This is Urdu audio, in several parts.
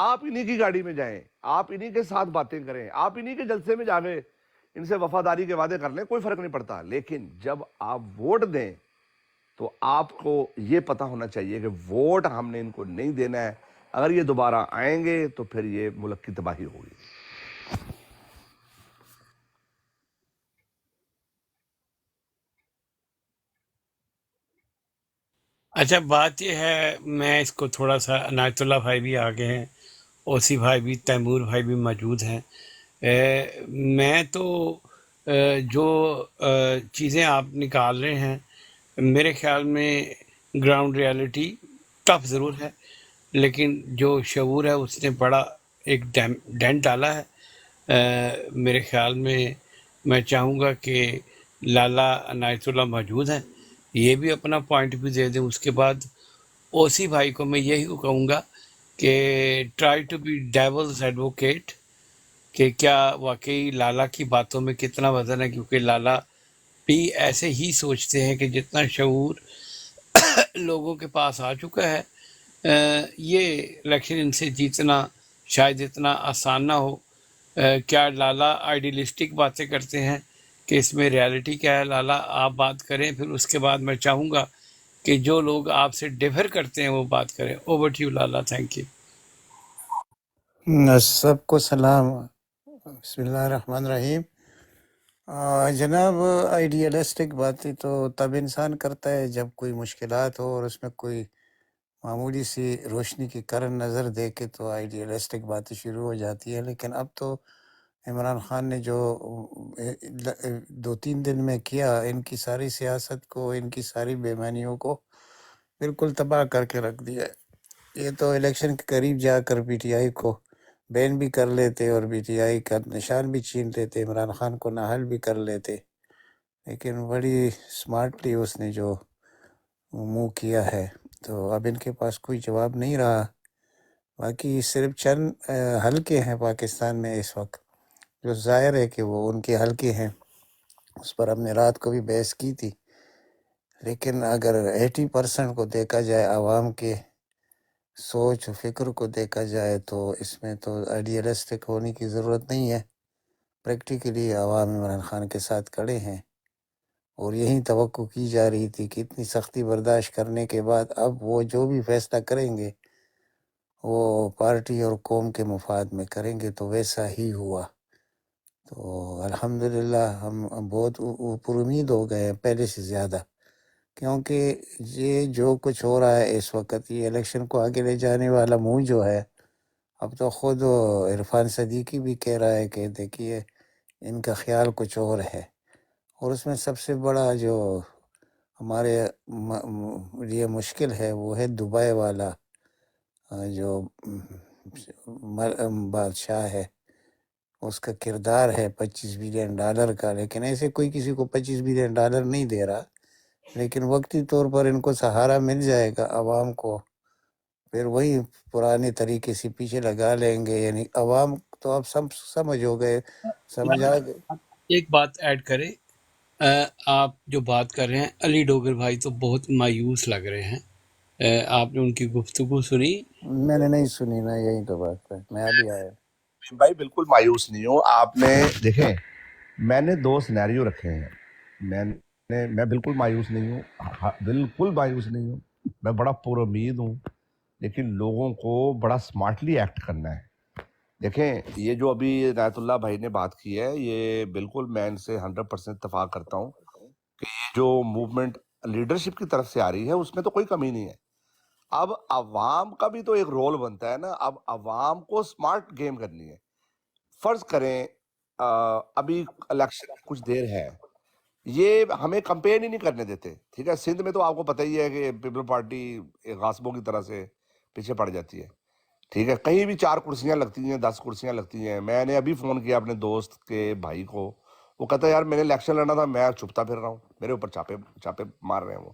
آپ انہی کی گاڑی میں جائیں، آپ انہی کے ساتھ باتیں کریں، آپ انہی کے جلسے میں جا کے ان سے وفاداری کے وعدے کر لیں، کوئی فرق نہیں پڑتا. لیکن جب آپ ووٹ دیں تو آپ کو یہ پتا ہونا چاہیے کہ ووٹ ہم نے ان کو نہیں دینا ہے. اگر یہ دوبارہ آئیں گے تو پھر یہ ملک کی تباہی ہوگی. اچھا بات یہ ہے، میں اس کو تھوڑا سا، عنایت اللہ بھائی بھی آگے ہیں، اوسی بھائی بھی، تیمور بھائی بھی موجود ہیں. میں تو جو چیزیں آپ نکال رہے ہیں، میرے خیال میں گراؤنڈ ریالٹی ٹف ضرور ہے، لیکن جو شعور ہے اس نے بڑا ایک ڈینٹ ڈالا ہے. میرے خیال میں چاہوں گا کہ لالا عنایت اللہ موجود ہیں، یہ بھی اپنا پوائنٹ بھی دے دیں. اس کے بعد اوسی بھائی کو میں یہی کہوں گا کہ try to be devil's advocate, کہ کیا واقعی لالا کی باتوں میں کتنا وزن ہے، کیونکہ لالا بھی ایسے ہی سوچتے ہیں کہ جتنا شعور لوگوں کے پاس آ چکا ہے، یہ الیکشن ان سے جیتنا شاید اتنا آسان نہ ہو. کیا لالا آئیڈیلسٹک باتیں کرتے ہیں کہ اس میں ریالٹی کیا ہے؟ لالا آپ بات کریں، پھر اس کے بعد میں چاہوں گا کہ جو لوگ آپ سے ڈیفر کرتے ہیں وہ بات کریں. اوور ٹو یو لالا، تھینک یو. سب کو سلام. بسم اللہ الرحمن الرحیم. جناب، آئیڈیالسٹک باتیں تو تب انسان کرتا ہے جب کوئی مشکلات ہو اور اس میں کوئی معمولی سی روشنی کی کرن نظر دے کے تو آئیڈیالسٹک باتیں شروع ہو جاتی ہیں. لیکن اب تو عمران خان نے جو 2-3 دن میں کیا، ان کی ساری سیاست کو، ان کی ساری بے معنیوں کو بالکل تباہ کر کے رکھ دیا ہے. یہ تو الیکشن کے قریب جا کر پی ٹی آئی کو بین بھی کر لیتے اور پی ٹی آئی کا نشان بھی چھین لیتے، عمران خان کو نااہل بھی کر لیتے. لیکن بڑی سمارٹلی اس نے جو منہ کیا ہے، تو اب ان کے پاس کوئی جواب نہیں رہا. باقی صرف چند حلقے ہیں پاکستان میں اس وقت جو ظاہر ہے کہ وہ ان کے حلقے ہیں. اس پر ہم نے رات کو بھی بحث کی تھی. لیکن اگر 80% کو دیکھا جائے، عوام کے سوچ و فکر کو دیکھا جائے، تو اس میں تو آئیڈیلسٹک ہونے کی ضرورت نہیں ہے. پریکٹیکلی عوام عمران خان کے ساتھ کھڑے ہیں، اور یہی توقع کی جا رہی تھی کہ اتنی سختی برداشت کرنے کے بعد اب وہ جو بھی فیصلہ کریں گے وہ پارٹی اور قوم کے مفاد میں کریں گے، تو ویسا ہی ہوا. تو الحمدللہ ہم بہت پر امید ہو گئے ہیں پہلے سے زیادہ، کیونکہ یہ جو کچھ ہو رہا ہے اس وقت، یہ الیکشن کو آگے لے جانے والا منہ جو ہے، اب تو خود عرفان صدیقی بھی کہہ رہا ہے کہ دیکھیے ان کا خیال کچھ اور ہے. اور اس میں سب سے بڑا جو ہمارے لیے مشکل ہے وہ ہے دبئی والا جو بادشاہ ہے، اس کا کردار ہے $25 بلین کا. لیکن ایسے کوئی کسی کو $25 بلین نہیں دے رہا، لیکن وقتی طور پر ان کو سہارا مل جائے گا عوام کو، پھر وہی پرانے طریقے سے پیچھے لگا لیں گے. یعنی عوام تو اب سمجھ ہو گئے، سمجھ آ گئے. ایک بات ایڈ کریں، آپ جو بات کر رہے ہیں، علی ڈوگر بھائی تو بہت مایوس لگ رہے ہیں. آپ نے ان کی گفتگو سنی؟ میں نے نہیں سنی نا، یہی تو بات ہے، میں ابھی آیا. بھائی بالکل مایوس نہیں ہوں. آپ نے دیکھیں، میں نے 2 سینیریو رکھے ہیں. میں بالکل مایوس نہیں ہوں، بالکل مایوس نہیں ہوں. میں بڑا پر امید ہوں، لیکن لوگوں کو بڑا سمارٹلی ایکٹ کرنا ہے. دیکھیں، یہ جو ابھی عنایت اللہ بھائی نے بات کی ہے، یہ بالکل میں ان سے 100% اتفاق کرتا ہوں کہ یہ جو موومنٹ لیڈرشپ کی طرف سے آ رہی ہے اس میں تو کوئی کمی نہیں ہے. اب عوام کا بھی تو ایک رول بنتا ہے نا. اب عوام کو سمارٹ گیم کرنی ہے. فرض کریں ابھی الیکشن کچھ دیر ہے، یہ ہمیں کمپین ہی نہیں کرنے دیتے. ٹھیک ہے، سندھ میں تو آپ کو پتہ ہی ہے کہ پیپل پارٹی غاصبوں کی طرح سے پیچھے پڑ جاتی ہے. ٹھیک ہے، کہیں بھی 4 کرسیاں لگتی ہیں، 10 کرسیاں لگتی ہیں. میں نے ابھی فون کیا اپنے دوست کے بھائی کو، وہ کہتا ہے یار میں نے الیکشن لڑنا تھا، میں چھپتا پھر رہا ہوں، میرے اوپر چھاپے مار رہے ہیں وہ.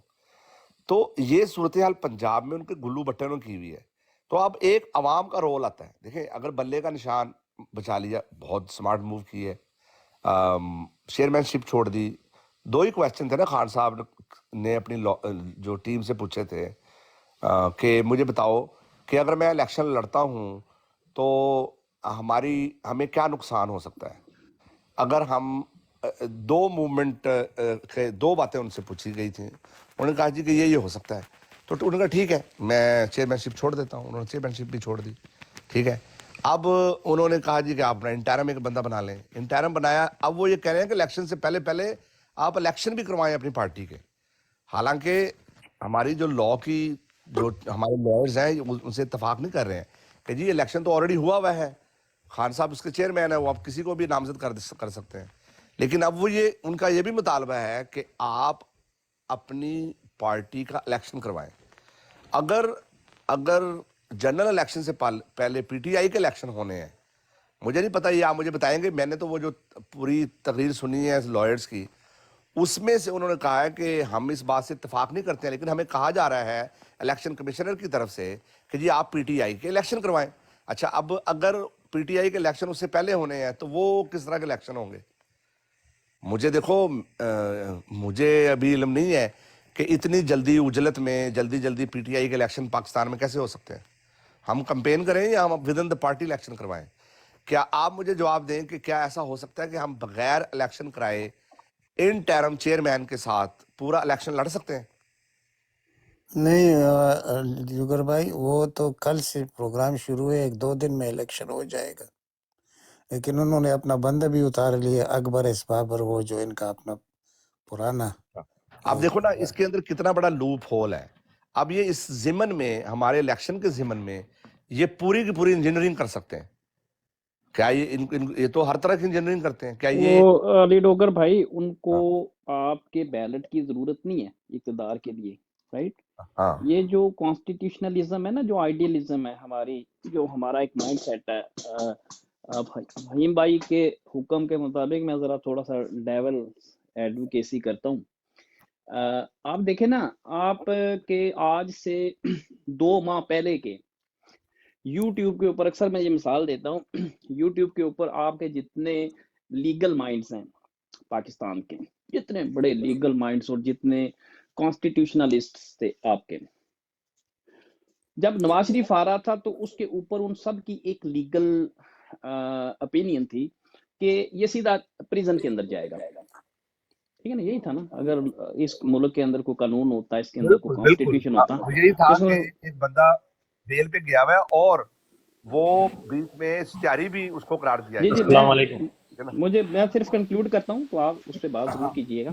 تو یہ صورتحال پنجاب میں ان کے گلو بٹنوں کی ہوئی ہے. تو اب ایک عوام کا رول آتا ہے. دیکھیں، اگر بلے کا نشان بچا لیا، بہت سمارٹ موو کی ہے. چیئرمین شپ چھوڑ دی. 2 ہی کویسچن تھے نا خان صاحب نے اپنی جو ٹیم سے پوچھے تھے کہ مجھے بتاؤ کہ اگر میں الیکشن لڑتا ہوں تو ہمیں کیا نقصان ہو سکتا ہے اگر ہم دو موومنٹ کے دو باتیں ان سے پوچھی گئی تھیں. انہوں نے کہا جی کہ یہ ہو سکتا ہے, تو انہوں نے کہا ٹھیک ہے میں چیئرمین شپ چھوڑ دیتا ہوں. انہوں نے چیئرمین شپ بھی چھوڑ دی, ٹھیک ہے. اب انہوں نے کہا جی کہ آپ انٹرم ایک بندہ بنا لیں. انٹرم بنایا. اب وہ یہ کہہ رہے ہیں کہ الیکشن سے پہلے آپ الیکشن بھی کروائیں اپنی پارٹی کے. حالانکہ ہماری جو لا کی جو ہمارے لائرز ہیں ان سے اتفاق نہیں کر رہے ہیں کہ جی الیکشن تو آلریڈی ہوا ہے, خان صاحب اس کے چیئرمین ہیں, وہ آپ کسی کو بھی نامزد کر سکتے ہیں. لیکن اب وہ یہ ان کا یہ بھی مطالبہ ہے کہ آپ اپنی پارٹی کا الیکشن کروائیں. اگر جنرل الیکشن سے پہلے پی ٹی آئی کے الیکشن ہونے ہیں, مجھے نہیں پتہ, یہ آپ مجھے بتائیں گے. میں نے تو وہ جو پوری تقریر سنی ہے لائرز کی, اس میں سے انہوں نے کہا ہے کہ ہم اس بات سے اتفاق نہیں کرتے ہیں, لیکن ہمیں کہا جا رہا ہے الیکشن کمشنر کی طرف سے کہ جی آپ پی ٹی آئی کے الیکشن کروائیں. اچھا, اب اگر پی ٹی آئی کے الیکشن اس سے پہلے ہونے ہیں تو وہ کس طرح کے الیکشن ہوں گے؟ مجھے دیکھو, مجھے ابھی علم نہیں ہے کہ اتنی جلدی عجلت میں جلدی پی ٹی آئی کے الیکشن پاکستان میں کیسے ہو سکتے ہیں. ہم کمپین کریں یا ہم with in the party election کروائیں؟ کیا آپ مجھے جواب دیں کہ کیا ایسا ہو سکتا ہے کہ ہم بغیر الیکشن کرائے ان ٹرم چیئرمین کے ساتھ پورا الیکشن لڑ سکتے ہیں؟ نہیں جگر بھائی، وہ تو کل سے پروگرام شروع ہے، 1-2 دن میں الیکشن ہو جائے گا، لیکن انہوں نے اپنا بندہ بھی اتار لیا، اکبر اسبابر، وہ جو ان کا اپنا پرانا. اب دیکھو نا اس کے اندر کتنا بڑا لوپ ہول ہے. اب یہ اس ضمن میں ہمارے الیکشن کے ضمن میں یہ پوری کی پوری انجینئرنگ کر سکتے ہیں کیا؟ یہ تو ہر طرح کی انجینئرنگ کرتے ہیں کیا یہ؟ وہ علی ڈوگر بھائی، ان کو آپ کے بیلٹ کی ضرورت نہیں ہے اقتدار کے لیے، رائٹ؟ ہاں یہ جو کانسٹیٹیوشنلزم ہے نا، جو آئیڈیلزم ہے ہماری، جو ہمارا ایک مائنڈ سیٹ ہے، فہیم بھائی کے حکم کے مطابق میں ذرا تھوڑا سا ڈیول ایڈوکیسی کرتا ہوں. آپ دیکھیں نا، آپ کے آج سے 2 ماہ پہلے کے یوٹیوب کے اوپر، اکثر میں یہ مثال دیتا ہوں، یوٹیوب کے اوپر آپ کے جتنے لیگل مائنڈز ہیں پاکستان کے، جتنے بڑے لیگل مائنڈز اور جتنے کانسٹیٹیوشنلسٹ تھے آپ کے، جب نواز شریف آ رہا تھا تو اس کے اوپر ان سب کی ایک لیگل اپینین تھی کہ یہ سیدھا پریزن کے اندر جائے گا. ٹھیک ہے نا، یہی تھا نا. اگر اس ملک کے اندر کوئی قانون ہوتا، اس کے اندر کوئی کانسٹیٹیوشن ہوتا، یہی تھا اس کہ میں ایک بندہ بیل پہ گیا ہوا ہے اور وہ بیچ میں اشتہاری بھی اس کو قرار دیا جی جا جی، رہا السلام علیکم. میں صرف کنکلوڈ کرتا ہوں تو آپ اس پہ بات ضرور کیجئے گا.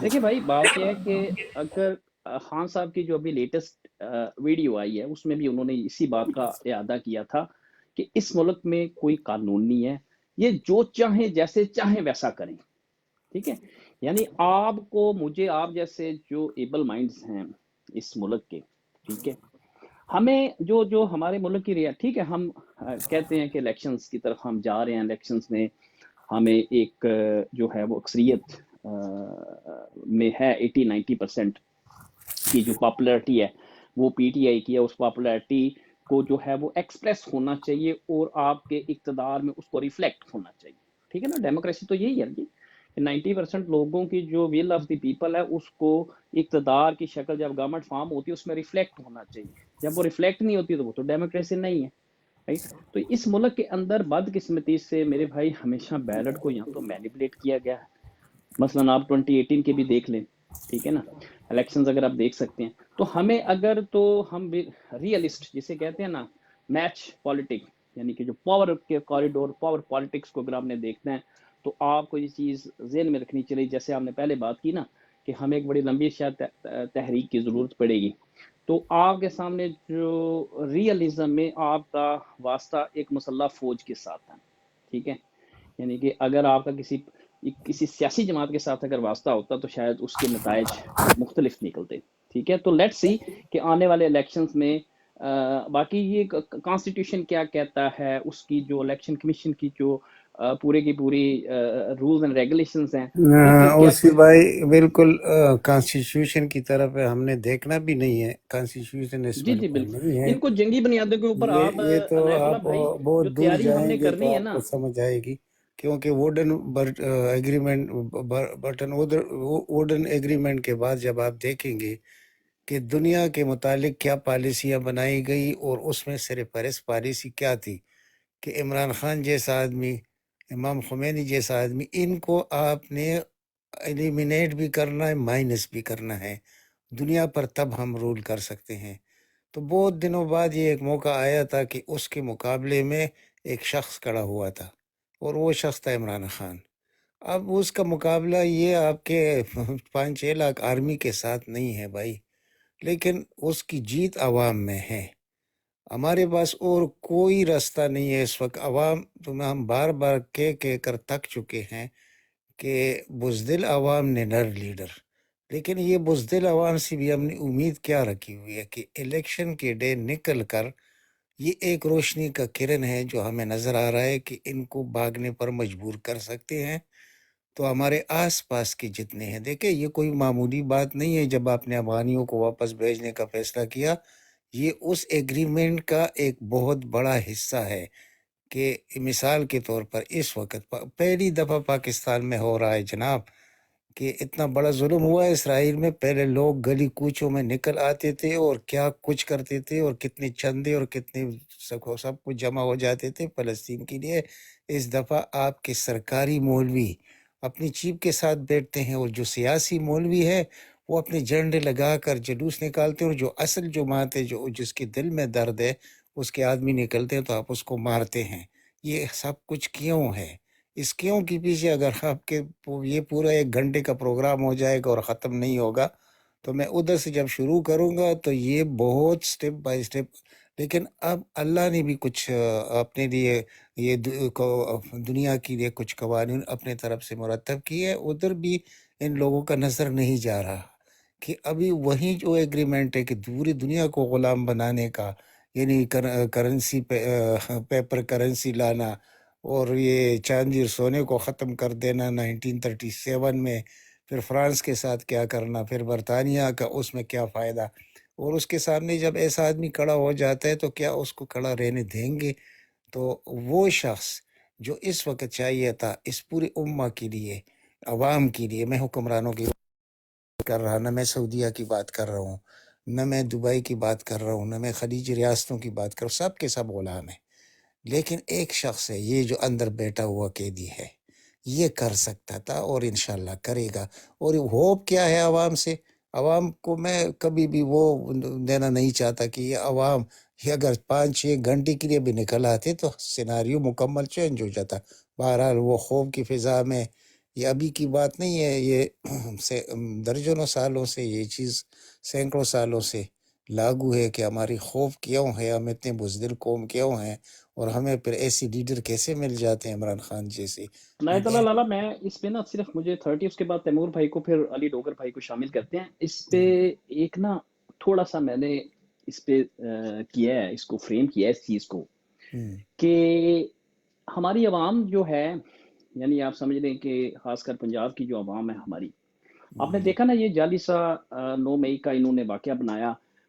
دیکھیں بھائی، بات یہ ہے کہ اگر خان صاحب کی جو ابھی لیٹسٹ ویڈیو آئی ہے، اس میں بھی انہوں نے اسی بات کا اعادہ کیا تھا کہ اس ملک میں کوئی قانون نہیں ہے، یہ جو چاہیں جیسے چاہیں ویسا کریں. ٹھیک ہے، یعنی آپ کو، مجھے، آپ جیسے جو ایبل مائنڈز ہیں اس ملک کے، ٹھیک ہے، ہمیں جو ہمارے ملک کی ٹھیک ہے، ہم کہتے ہیں کہ الیکشنز کی طرف ہم جا رہے ہیں، الیکشنز میں ہمیں ایک جو ہے وہ اکثریت میں ہے 80-90% کی جو پاپولرٹی ہے وہ پی ٹی آئی کی ہے. اس پاپولرٹی کو جو ہے وہ ایکسپریس ہونا چاہیے اور آپ کے اقتدار میں اس کو ریفلیکٹ ہونا چاہیے. ٹھیک ہے نا، ڈیموکریسی تو یہی ہے جی کہ 90% لوگوں کی جو ویل آف دی پیپل ہے اس کو اقتدار کی شکل جب گورنمنٹ فارم ہوتی ہے اس میں ریفلیکٹ ہونا چاہیے. جب وہ ریفلیکٹ نہیں ہوتی تو وہ تو ڈیموکریسی نہیں ہے، رائٹ؟ تو اس ملک کے اندر بدقسمتی سے میرے بھائی ہمیشہ بیلٹ کو یا تو مینیپولیٹ کیا گیا ہے. مثلاً آپ 2018 کے بھی دیکھ لیں، ٹھیک ہے نا، الیکشنز اگر آپ دیکھ سکتے ہیں. تو ہمیں اگر تو ہم ریئلسٹ جسے کہتے ہیں نا، میچ پالیٹک، یعنی کہ جو پاور کے کوریڈور، پاور پالیٹکس کو اگر آپ نے دیکھنا ہے تو آپ کو یہ چیز ذہن میں رکھنی چاہیے. جیسے آپ نے پہلے بات کی نا کہ ہمیں ایک بڑی لمبی شاید تحریک کی ضرورت پڑے گی، تو آپ کے سامنے جو ریئلزم میں آپ کا واسطہ ایک مسلح فوج کے ساتھ ہے. ٹھیک ہے، یعنی کہ اگر آپ کا کسی سیاسی جماعت کے ساتھ اگر واسطہ ہوتا تو شاید اس کے نتائج مختلف نکلتے. ٹھیک ہے، تو لیٹ سی کہ آنے والے الیکشنز میں باقی یہ کانسٹیٹیوشن کیا کہتا ہے، اس کی جو الیکشن کمیشن کی جو پورے کی پوری رولز اینڈ ریگولیشنز ہیں، اسی بھائی بالکل کانسٹیٹیوشن کی طرف ہم نے دیکھنا بھی نہیں ہے. کانسٹیٹیوشن اس جی ملک جی میں بالکل، نہیں ہے. ان کو جنگی بنیادوں کے اوپر آپ یہ تو عنایت اللہ آپ بھائی بہت جو دور تیاری ہم جائیں نے گے تو کرنی ہے آپ نا. کو سمجھ آئے گی، کیونکہ ووڈن ایگریمنٹ کے بعد جب آپ دیکھیں گے کہ دنیا کے متعلق کیا پالیسیاں بنائی گئی اور اس میں سر فہرست پالیسی کیا تھی کہ عمران خان جیسا آدمی، امام خمینی جیسا آدمی، ان کو آپ نے ایلیمینیٹ بھی کرنا ہے، مائنس بھی کرنا ہے دنیا پر، تب ہم رول کر سکتے ہیں۔ تو بہت دنوں بعد یہ ایک موقع آیا تھا کہ اس کے مقابلے میں ایک شخص کھڑا ہوا تھا، اور وہ شخص تھا عمران خان۔ اب اس کا مقابلہ یہ آپ کے 5-6 لاکھ آرمی کے ساتھ نہیں ہے بھائی، لیکن اس کی جیت عوام میں ہے۔ ہمارے پاس اور کوئی راستہ نہیں ہے اس وقت۔ عوام تو ہم بار بار کہہ کر تک چکے ہیں کہ بزدل عوام نے نر لیڈر، لیکن یہ بزدل عوام سے بھی ہم نے امید کیا رکھی ہوئی ہے کہ الیکشن کے ڈے نکل کر یہ ایک روشنی کا کرن ہے جو ہمیں نظر آ رہا ہے کہ ان کو بھاگنے پر مجبور کر سکتے ہیں۔ تو ہمارے آس پاس کے جتنے ہیں، دیکھیں یہ کوئی معمولی بات نہیں ہے جب آپ نے افغانیوں کو واپس بھیجنے کا فیصلہ کیا، یہ اس ایگریمنٹ کا ایک بہت بڑا حصہ ہے کہ مثال کے طور پر اس وقت پہلی دفعہ پاکستان میں ہو رہا ہے جناب کہ اتنا بڑا ظلم ہوا ہے اسرائیل میں۔ پہلے لوگ گلی کوچوں میں نکل آتے تھے اور کیا کچھ کرتے تھے، اور کتنے چندے اور کتنے سب کچھ جمع ہو جاتے تھے فلسطین کے لیے۔ اس دفعہ آپ کے سرکاری مولوی اپنی چیف کے ساتھ بیٹھتے ہیں، اور جو سیاسی مولوی ہے وہ اپنے جھنڈے لگا کر جلوس نکالتے ہیں، اور جو اصل جماعت ہے، جس کے دل میں درد ہے، اس کے آدمی نکلتے ہیں تو آپ اس کو مارتے ہیں۔ یہ سب کچھ کیوں ہے؟ اس کیوں کے پیچھے اگر آپ کے یہ پورا 1 گھنٹے کا پروگرام ہو جائے گا اور ختم نہیں ہوگا، تو میں ادھر سے جب شروع کروں گا تو یہ بہت سٹیپ بائی سٹیپ۔ لیکن اب اللہ نے بھی کچھ اپنے لیے یہ دنیا کے لیے کچھ قوانین اپنے طرف سے مرتب کیے، ادھر بھی ان لوگوں کا نظر نہیں جا رہا کہ ابھی وہی جو ایگریمنٹ ہے کہ پوری دنیا کو غلام بنانے کا، یعنی کرنسی پیپر کرنسی لانا، اور یہ چاندی اور سونے کو ختم کر دینا 1937 میں، پھر فرانس کے ساتھ کیا کرنا، پھر برطانیہ کا اس میں کیا فائدہ، اور اس کے سامنے جب ایسا آدمی کھڑا ہو جاتا ہے تو کیا اس کو کھڑا رہنے دیں گے؟ تو وہ شخص جو اس وقت چاہیے تھا اس پوری امہ کے لیے، عوام کے لیے، میں حکمرانوں کی بات کر رہا، نہ میں سعودیہ کی بات کر رہا ہوں، نہ میں دبئی کی بات کر رہا ہوں، نہ میں خلیجی ریاستوں کی بات کر رہا ہوں، سب کے سب غلام ہیں، لیکن ایک شخص ہے یہ جو اندر بیٹھا ہوا قیدی ہے، یہ کر سکتا تھا اور انشاءاللہ کرے گا۔ اور ہوپ کیا ہے عوام سے؟ عوام کو میں کبھی بھی وہ دینا نہیں چاہتا کہ یہ عوام یہ اگر 5-6 گھنٹے کے لیے بھی نکل آتے تو سیناریو مکمل چینج ہو جاتا۔ بہرحال وہ خوف کی فضا میں، یہ ابھی کی بات نہیں ہے، یہ درجنوں سالوں سے یہ چیز، سینکڑوں سالوں سے لاگو ہے کہ ہماری خوف کیوں ہے، ہم اتنے بزدل قوم کیوں ہیں، اور ہمیں پھر ایسی لیڈر کیسے مل جاتے ہیں عمران خان جیسے۔ عنایت اللہ لالا، میں اس پہ نا صرف مجھے 30 اس کے بعد تیمور بھائی کو پھر علی ڈوگر بھائی کو شامل کرتے ہیں۔ اس پہ ایک نا تھوڑا سا میں نے اس پہ کیا ہے، اس کو فریم کیا ہے اس چیز کو کہ ہماری عوام جو ہے، یعنی آپ سمجھ لیں کہ خاص کر پنجاب کی جو عوام ہے ہماری، آپ نے دیکھا نا یہ جعلی سا 9 مئی کا انہوں نے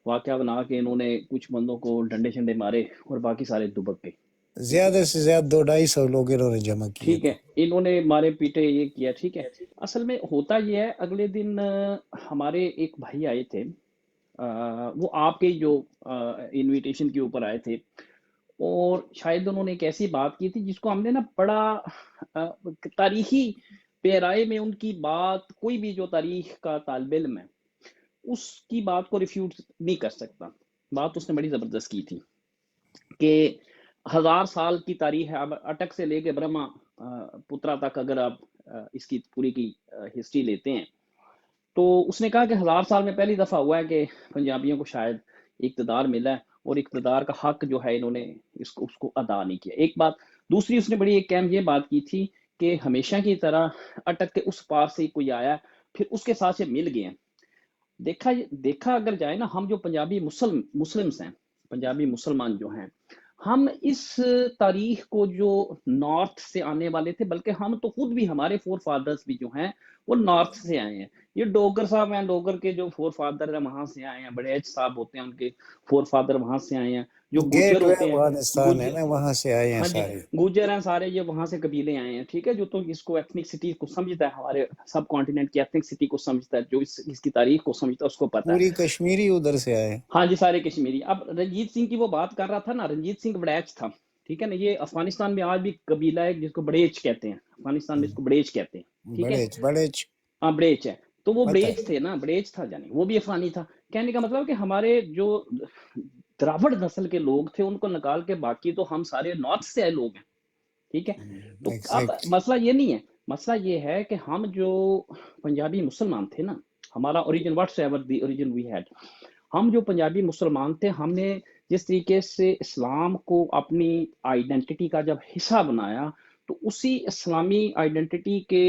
واقعہ بنا کے انہوں نے کچھ بندوں کو ڈنڈے شنڈے مارے اور باقی سارے دبک گئے، زیادہ سے زیادہ 200-250 لوگ انہوں نے جمع کیے ٹھیک ہے، انہوں نے مارے پیٹے یہ کیا، ٹھیک ہے۔ اصل میں ہوتا یہ ہے، اگلے دن ہمارے ایک بھائی آئے تھے، وہ آپ کے جو انویٹیشن کے اوپر آئے تھے، اور شاید انہوں نے ایک ایسی بات کی تھی جس کو ہم نے نا بڑا تاریخی پیرائے میں ان کی بات، کوئی بھی جو تاریخ کا طالب علم ہے اس کی بات کو ریفیوٹ نہیں کر سکتا۔ بات اس نے بڑی زبردست کی تھی کہ 1000 سال کی تاریخ ہے، اب اٹک سے لے کے برہما پترا تک اگر آپ اس کی پوری کی ہسٹری لیتے ہیں تو اس نے کہا کہ 1000 سال میں پہلی دفعہ ہوا ہے کہ پنجابیوں کو شاید اقتدار ملا ہے، اور اقتدار کا حق جو ہے انہوں نے اس کو ادا نہیں کیا، ایک بات۔ دوسری اس نے بڑی ایک اہم یہ بات کی تھی کہ ہمیشہ کی طرح اٹک کے اس پار سے کوئی آیا پھر اس کے ساتھ سے مل گئے ہیں۔ دیکھا اگر جائے نا، ہم جو پنجابی مسلمز ہیں، پنجابی مسلمان جو ہیں، ہم اس تاریخ کو جو نارتھ سے آنے والے تھے، بلکہ ہم تو خود بھی، ہمارے فور فادرز بھی جو ہیں وہ نارتھ سے آئے ہیں۔ یہ ڈوگر صاحب ہیں، ڈوگر کے جو فور فادر ہیں وہاں سے آئے ہیں، بڑے ایج صاحب ہوتے ہیں ان کے فور فادر وہاں سے آئے ہیں، جو گیٹ گوجر وے ہوتے ہیں، افغانستان ہے نا، وہاں سے آئے ہیں ہاں جی، سارے۔ گوجر ہیں سارے، یہ وہاں سے قبیلے آئے ہیں، ٹھیک ہے، جو تو اس کو ایتھنک سٹی کو سمجھتا ہے، ہمارے سب کانٹیننٹ کی ایتھنک سٹی کو سمجھتا ہے، جو اس کی تاریخ کو سمجھتا ہے اس کو پتہ ہے۔ پوری کشمیری ادھر سے آئے۔ ہاں جی، سارے کشمیری۔ اب رنجیت سنگھ کی وہ بات کر رہا تھا نا، رنجیت سنگھ وڑیچ تھا، ٹھیک ہے نا. یہ افغانستان میں آج بھی قبیلہ ہے جس کو بڑیچ کہتے ہیں، افغانستان میں اس کو بڑیچ کہتے ہیں، ٹھیک ہے. بڑے ہاں بڑیچ ہے. تو وہ پتہ ہے. بڑیچ تھے نا، بڑیچ تھا جانے، وہ بھی افغانی تھا. کہنے کا مطلب کہ ہمارے جو دراوڑ نسل کے لوگ تھے ان کو نکال کے باقی تو ہم سارے نارتھ سے آئے لوگ ہیں، ٹھیک ہے. تو اب ایگزیکٹ. مسئلہ یہ نہیں ہے، مسئلہ یہ ہے کہ ہم جو پنجابی مسلمان تھے نا، ہمارا origin whatsoever the origin we had, ہم جو پنجابی مسلمان تھے، ہم نے جس طریقے سے اسلام کو اپنی آئیڈینٹی کا جب حصہ بنایا، تو اسی اسلامی آئیڈینٹی کے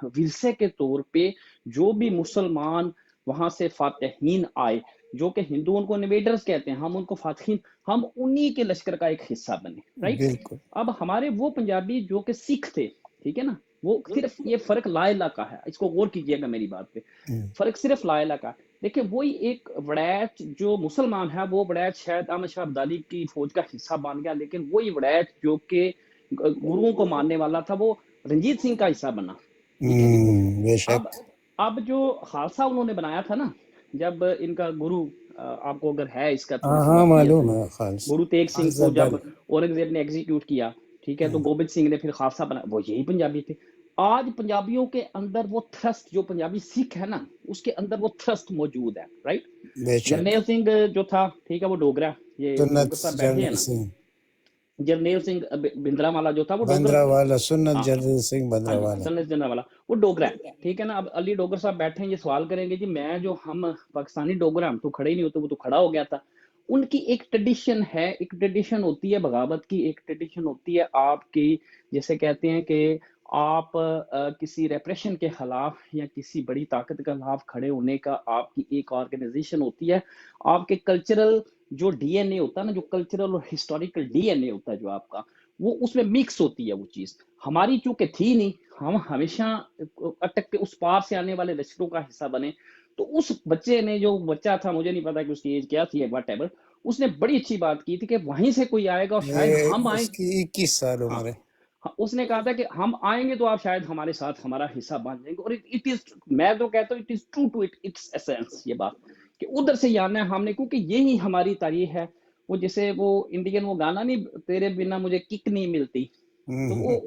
ورثے کے طور پہ جو بھی مسلمان وہاں سے فاتحین آئے، جو کہ ہندو ان کو انویڈرز کہتے ہیں، ہم ان کو فاتحین، ہم انہی کے لشکر کا ایک حصہ بنے، رائٹ. بالکل. اب ہمارے وہ پنجابی جو کہ سکھ تھے، ٹھیک ہے نا، وہ صرف یہ فرق لا الہ کا ہے، اس کو غور کیجئے گا میری بات پہ، فرق صرف لا الہ کا. دیکھیں وہی ایک وڑیچ جو مسلمان ہے، وہ وڑیچ شاید احمد شاہ ابدالی کی فوج کا حصہ بن گیا، لیکن وہی وڑیچ جو کہ گروؤں کو ماننے والا تھا، وہ رنجیت سنگھ کا حصہ بنا، ٹھیک ہے. بے اب شک. اب جو خالصہ انہوں نے بنایا تھا نا، جب ان کا گرو، آپ کو اگر ہے اس کا تھوڑی ہاں سی ہاں بات یہ معلوم ہے خالص. گرو تیگ سنگھ کو زبر. جب اورنگزیب نے ایگزیکیوٹ کیا، ٹھیک ہے، تو گوبند سنگھ نے پھر خالصہ بنا، وہ یہی پنجابی تھے. آج پنجابیوں کے اندر وہ تھرسٹ، جو پنجابی سکھ ہے نا، اس کے اندر وہ تھرسٹ موجود ہے، رائٹ. بے شک. جرنیل سنگھ جو تھا، ٹھیک ہے، وہ ڈوگرا، یہ سنت ڈوگر صاحب بیٹھے ہیں جرنیل نا، سنگھ جرنیل سنگھ بندرا والا جو تھا وہ ڈوگر. بندرا والا. سنت ہاں جرنیل سنگھ ہاں بندرا جی، والا. سنت جنرل والا وہ ڈوگرا ہے، ٹھیک ہے نا. اب علی ڈوگر صاحب بیٹھے ہیں، یہ سوال کریں گے جی میں جو ہم پاکستانی ڈوگر ہیں، ہم تو کھڑے ہی نہیں ہوتے، وہ تو کھڑا ہو گیا تھا. ان کی ایک ٹریڈیشن ہے، ایک ٹریڈیشن ہوتی ہے بغاوت کی، ایک ٹریڈیشن ہوتی ہے آپ کی، جیسے کہتے ہیں کہ آپ کسی ریپریشن کے خلاف یا کسی بڑی طاقت کے خلاف کھڑے ہونے کا آپ کی ایک آرگنائزیشن ہوتی ہے. آپ کے کلچرل جو ڈی این اے ہوتا ہے نا، جو کلچرل اور ہسٹوریکل ڈی این اے ہوتا ہے جو آپ کا، وہ اس میں مکس ہوتی ہے وہ چیز. ہماری چونکہ تھی نہیں، ہم ہمیشہ اٹک کے اس پار سے آنے والے لشکروں کا حصہ بنے. تو اس بچے نے، جو بچہ تھا، مجھے نہیں پتا کہ اس کی ایج کیا تھی، واٹ ایور، اس نے بڑی اچھی بات کی تھی کہ وہیں سے کوئی آئے گا اور شاید یہ ہم آئیں. اس کی 21 سال ہاں عمر ہے. اس نے کہا تھا کہ ہم آئیں گے تو آپ شاید ہمارے ساتھ ہمارا حصہ بن جائیں گے. اور اٹ از، میں تو کہتا ہوں it is true to its essence, یہ بات کہ ادھر سے ہی آنا ہے ہم نے، کیونکہ یہی ہماری تاریخ ہے. وہ جیسے وہ انڈین وہ گانا نہیں، تیرے بنا مجھے کک نہیں ملتی، تو وہ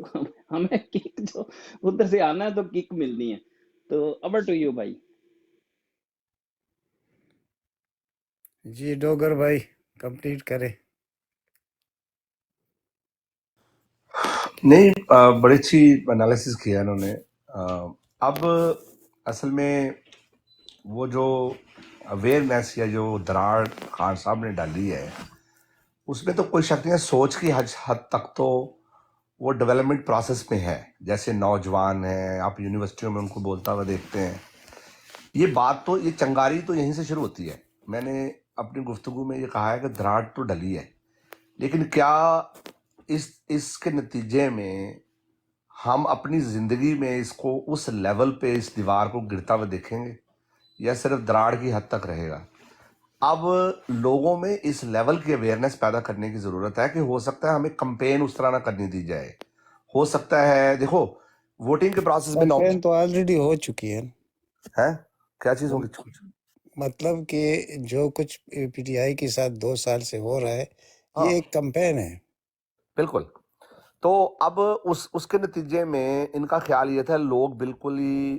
ہمیں کک جو ادھر سے آنا ہے تو کک ملنی ہے. تو اوور ٹو یو بھائی. جی ڈوگر بھائی کمپلیٹ کرے. نہیں، بڑی اچھی انالیسس کیا انہوں نے. اب اصل میں وہ جو اویئرنیس یا جو دراڑ خان صاحب نے ڈالی ہے، اس میں تو کوئی شک نہیں ہے، سوچ کی حد تک تو وہ ڈیولپمنٹ پروسیس میں ہے. جیسے نوجوان ہیں، آپ یونیورسٹیوں میں ان کو بولتا ہوا دیکھتے ہیں. یہ بات تو، یہ چنگاری تو یہیں سے شروع ہوتی ہے. میں نے اپنی گفتگو میں یہ کہا ہے کہ دراڑ تو ڈلی ہے، لیکن کیا اس کے نتیجے میں ہم اپنی زندگی میں اس کو اس لیول پہ اس دیوار کو گرتا ہوا دیکھیں گے، یا صرف دراڑ کی حد تک رہے گا؟ اب لوگوں میں اس لیول کی اویئرنیس پیدا کرنے کی ضرورت ہے کہ ہو سکتا ہے ہمیں کمپین اس طرح نہ کرنی دی جائے. ہو سکتا ہے، دیکھو ووٹنگ کے پروسیس میں کمپین تو آلریڈی ہو چکی ہے. ہے کیا چیز ہوگی؟ مطلب کہ جو کچھ پی ٹی آئی کے ساتھ 2 سال سے ہو رہا ہے، ہاں یہ ایک کمپین ہے. بالکل. تو اب اس کے نتیجے میں ان کا خیال یہ تھا، لوگ بالکل ہی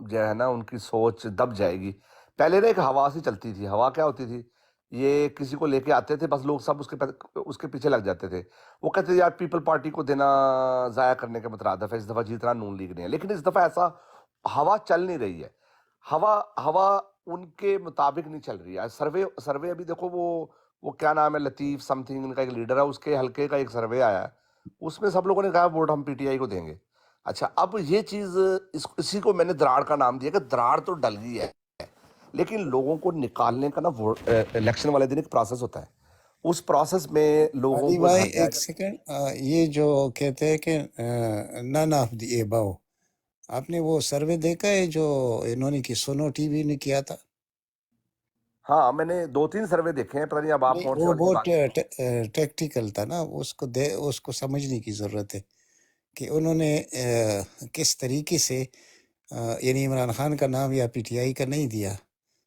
جو ہے نا ان کی سوچ دب جائے گی. پہلے نا ایک ہوا سی چلتی تھی. ہوا کیا ہوتی تھی؟ یہ کسی کو لے کے آتے تھے، بس لوگ سب اس کے پیچھے لگ جاتے تھے. وہ کہتے تھے یار پیپل پارٹی کو دینا ضائع کرنے کے مترادف ہے، اس دفعہ جیتنا نون لیگ نے ہے. لیکن اس دفعہ ایسا ہوا چل نہیں رہی ہے. ہوا ان کے مطابق نہیں چل رہی ہے. سروے ابھی دیکھو، وہ کیا نام ہے، لطیف سم تھنگ ان کا ایک لیڈر ہے، اس کے حلقے کا ایک سروے آیا ہے، اس میں سب لوگوں نے کہا ووٹ ہم پی ٹی آئی کو دیں گے. اچھا، اب یہ چیز، اسی کو میں نے دراڑ کا نام دیا کہ دراڑ تو ڈل گئی ہے، لیکن لوگوں کو نکالنے کا نا الیکشن والے دن ایک پروسیس ہوتا ہے. اس پروسیس میں لوگوں علی کو بھائی گھر جائے ایک سیکنڈ، یہ جو کہتے ہیں کہ نن آف دی ایباؤ، آپ نے وہ سروے دیکھا ہے جو انہوں نے کی سونو ٹی وی نے کیا تھا؟ ہاں میں نے 2-3 سروے دیکھے ہیں، پتہ نہیں اب آپ نہیں، کون سے وہ والے کی بہت بات. ٹیکٹیکل تھا نا، اس کو سمجھنے کی ضرورت ہے کہ انہوں نے کس طریقے سے، یعنی عمران خان کا نام یا پی ٹی آئی کا نہیں دیا،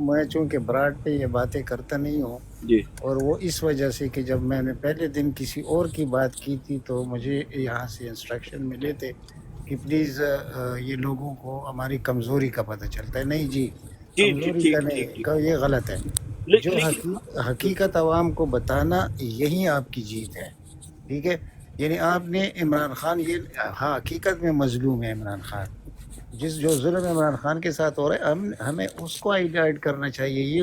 میں چونکہ براڈ پہ یہ باتیں کرتا نہیں ہوں، جی اور وہ اس وجہ سے کہ جب میں نے پہلے دن کسی اور کی بات کی تھی تو مجھے یہاں سے انسٹرکشن ملے تھے کہ پلیز یہ لوگوں کو ہماری کمزوری کا پتہ چلتا ہے. نہیں جی، جی جی کمزوری کا ٹھیک نہیں، ٹھیک ٹھیک. یہ غلط ہے. جو لیکن حقیقت عوام کو بتانا، یہی آپ کی جیت ہے. ٹھیک ہے، یعنی آپ نے عمران خان، یہ ہاں حقیقت میں مظلوم ہے عمران خان. جو ظلم عمران خان کے ساتھ ہو رہا ہے، ہمیں اس کو آئیڈینٹی کرنا چاہیے. یہ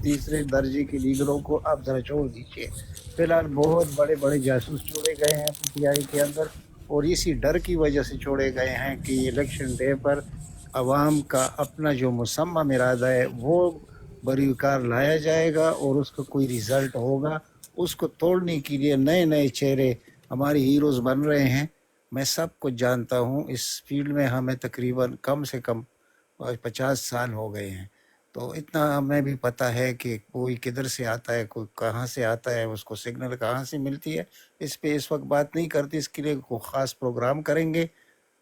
تیسرے درجے کے لیڈروں کو آپ ذرا چھوڑ دیجیے. فی الحال بہت بڑے بڑے جاسوس چھوڑے گئے ہیں پی ٹی آئی کے اندر، اور اسی ڈر کی وجہ سے چھوڑے گئے ہیں کہ الیکشن ڈے پر عوام کا اپنا جو مصمم ارادہ ہے وہ بری کار لایا جائے گا، اور اس کا کوئی ریزلٹ ہوگا. اس کو توڑنے کے لیے نئے نئے چہرے ہماری ہیروز بن رہے ہیں. میں سب کو جانتا ہوں، اس فیلڈ میں ہمیں تقریباً کم سے کم 50 سال ہو گئے ہیں. تو اتنا ہمیں بھی پتہ ہے کہ کوئی کدھر سے آتا ہے، کوئی کہاں سے آتا ہے، اس کو سگنل کہاں سے ملتی ہے. اس پہ اس وقت بات نہیں کرتی، اس کے لیے کوئی خاص پروگرام کریں گے.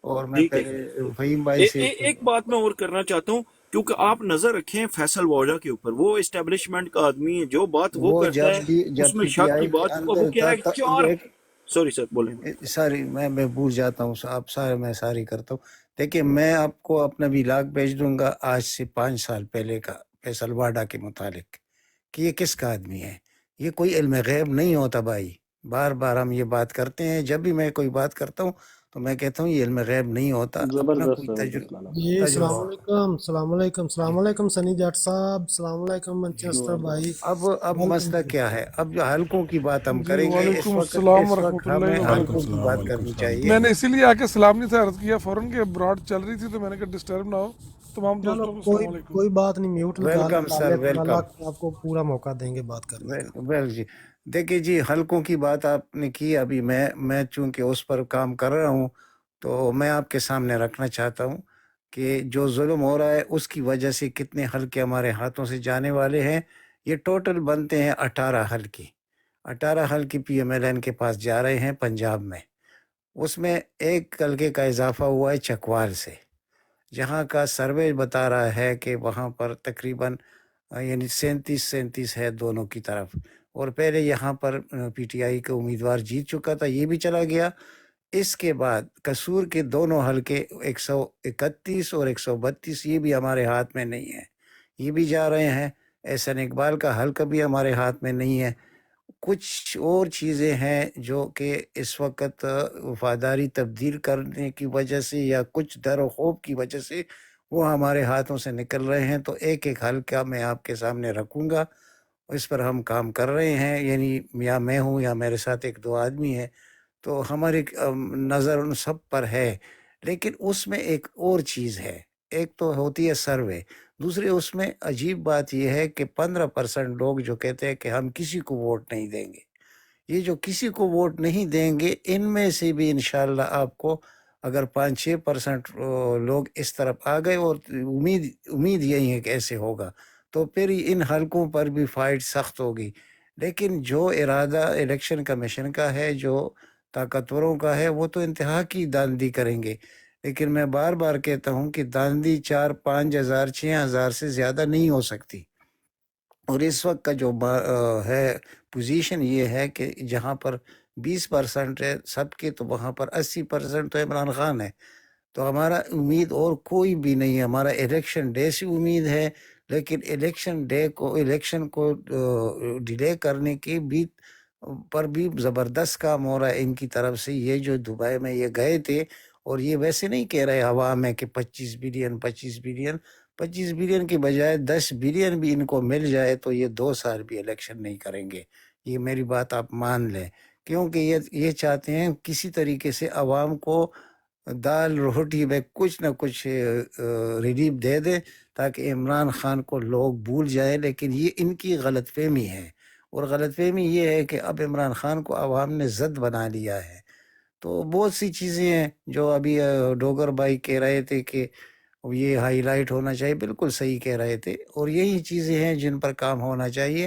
اور میں ٹھیک ہے. پہلے فہیم بھائی سے ایک بات میں اور کرنا چاہتا ہوں، کیونکہ آپ نظر رکھیں فیصل واجہ کے اوپر. وہ اسٹیبلشمنٹ کا آدمی ہے، جو بات وہ وہ کرتا ہے جب اس میں پی ٹی شک کی آئی کے بات. وہ اندر کہہ رہا ہے چار. ایک سوری سر بولیں. ساری میں بھول جاتا ہوں، آپ سارے میں ساری کرتا ہوں. دیکھیں، میں آپ کو اپنا بھی لاگ بھیج دوں گا آج سے 5 سال پہلے کا فیصل واڈا کے متعلق، کہ یہ کس کا آدمی ہے. یہ کوئی علم غیب نہیں ہوتا بھائی. بار بار ہم یہ بات کرتے ہیں، جب بھی میں کوئی بات کرتا ہوں تو میں کہتا ہوں یہ علم غیب نہیں ہوتا. اپنا زبردست کوئی زبردست لالا جی تجربہ السلام علیکم، السلام علیکم، السلام علیکم سنی جٹ صاحب، السلام علیکم منچسٹر بھائی. اب مسئلہ کیا ہے؟ اب جو حلقوں کی بات ہم جی کریں گے. وعلیکم السلام ورحمۃ اللہ ہمیں وبرکاتہ. حلقوں کی بات کرنی چاہیے. میں نے اسی لیے آ کے سلام نہیں تھا عرض کیا فوراً کہ براڈ چل رہی تھی، تو میں نے کہا ڈسٹرب نہ ہو. تمام چلو دوستوں کو السلام علیکم. کوئی بات نہیں، میوٹ لگا ویلکم سر، لیتے، ویلکم. اللہ آپ کو پورا موقع دیں گے بات کرنے کا. ویل جی، دیکھیے جی، حلقوں کی بات آپ نے کی. ابھی میں چونکہ اس پر کام کر رہا ہوں تو میں آپ کے سامنے رکھنا چاہتا ہوں کہ جو ظلم ہو رہا ہے اس کی وجہ سے کتنے حلقے ہمارے ہاتھوں سے جانے والے ہیں. یہ ٹوٹل بنتے ہیں 18 حلقے. 18 حلقے پی ایم ایل این کے پاس جا رہے ہیں پنجاب میں. اس میں ایک حلقے کا اضافہ ہوا ہے چکوال سے، جہاں کا سروے بتا رہا ہے کہ وہاں پر تقریباً یعنی 37 ہے دونوں کی طرف. اور پہلے یہاں پر پی ٹی آئی کا امیدوار جیت چکا تھا، یہ بھی چلا گیا. اس کے بعد قصور کے دونوں حلقے 131 اور 132 یہ بھی ہمارے ہاتھ میں نہیں ہے، یہ بھی جا رہے ہیں. احسن اقبال کا حلقہ بھی ہمارے ہاتھ میں نہیں ہے. کچھ اور چیزیں ہیں جو کہ اس وقت وفاداری تبدیل کرنے کی وجہ سے یا کچھ ڈر و خوف کی وجہ سے وہ ہمارے ہاتھوں سے نکل رہے ہیں. تو ایک ایک حلقہ میں آپ کے سامنے رکھوں گا. اس پر ہم کام کر رہے ہیں، یعنی یا میں ہوں یا میرے ساتھ 1-2 آدمی ہیں. تو ہماری نظر ان سب پر ہے. لیکن اس میں ایک اور چیز ہے. ایک تو ہوتی ہے سروے، دوسری اس میں عجیب بات یہ ہے کہ 15% لوگ جو کہتے ہیں کہ ہم کسی کو ووٹ نہیں دیں گے. یہ جو کسی کو ووٹ نہیں دیں گے، ان میں سے بھی انشاءاللہ آپ کو اگر 5-6% لوگ اس طرف آ گئے، اور امید یہی ہے کہ ایسے ہوگا، تو پھر ان حلقوں پر بھی فائٹ سخت ہوگی. لیکن جو ارادہ الیکشن کمیشن کا ہے، جو طاقتوروں کا ہے، وہ تو انتہا کی داندھی کریں گے. لیکن میں بار بار کہتا ہوں کہ داندھی 4-5 ہزار 6 ہزار سے زیادہ نہیں ہو سکتی. اور اس وقت کا جو ہے پوزیشن یہ ہے کہ جہاں پر 20% ہے سب کے، تو وہاں پر 80% تو عمران خان ہے. تو ہمارا امید اور کوئی بھی نہیں ہے. ہمارا الیکشن ڈے سے امید ہے، لیکن الیکشن کو ڈیلے کرنے کی بھی پر بھی زبردست کام ہو رہا ہے ان کی طرف سے. یہ جو دبئی میں یہ گئے تھے، اور یہ ویسے نہیں کہہ رہے ہوا میں کہ 25 بلین کی بجائے 10 بلین بھی ان کو مل جائے تو یہ 2 سال بھی الیکشن نہیں کریں گے. یہ میری بات آپ مان لیں، کیونکہ یہ چاہتے ہیں کسی طریقے سے عوام کو دال روٹی میں کچھ نہ کچھ ریلیف دے دیں تاکہ عمران خان کو لوگ بھول جائیں. لیکن یہ ان کی غلط فہمی ہے، اور غلط فہمی یہ ہے کہ اب عمران خان کو عوام نے ضد بنا لیا ہے. تو بہت سی چیزیں ہیں جو ابھی ڈوگر بھائی کہہ رہے تھے کہ یہ ہائی لائٹ ہونا چاہیے، بالکل صحیح کہہ رہے تھے. اور یہی چیزیں ہیں جن پر کام ہونا چاہیے.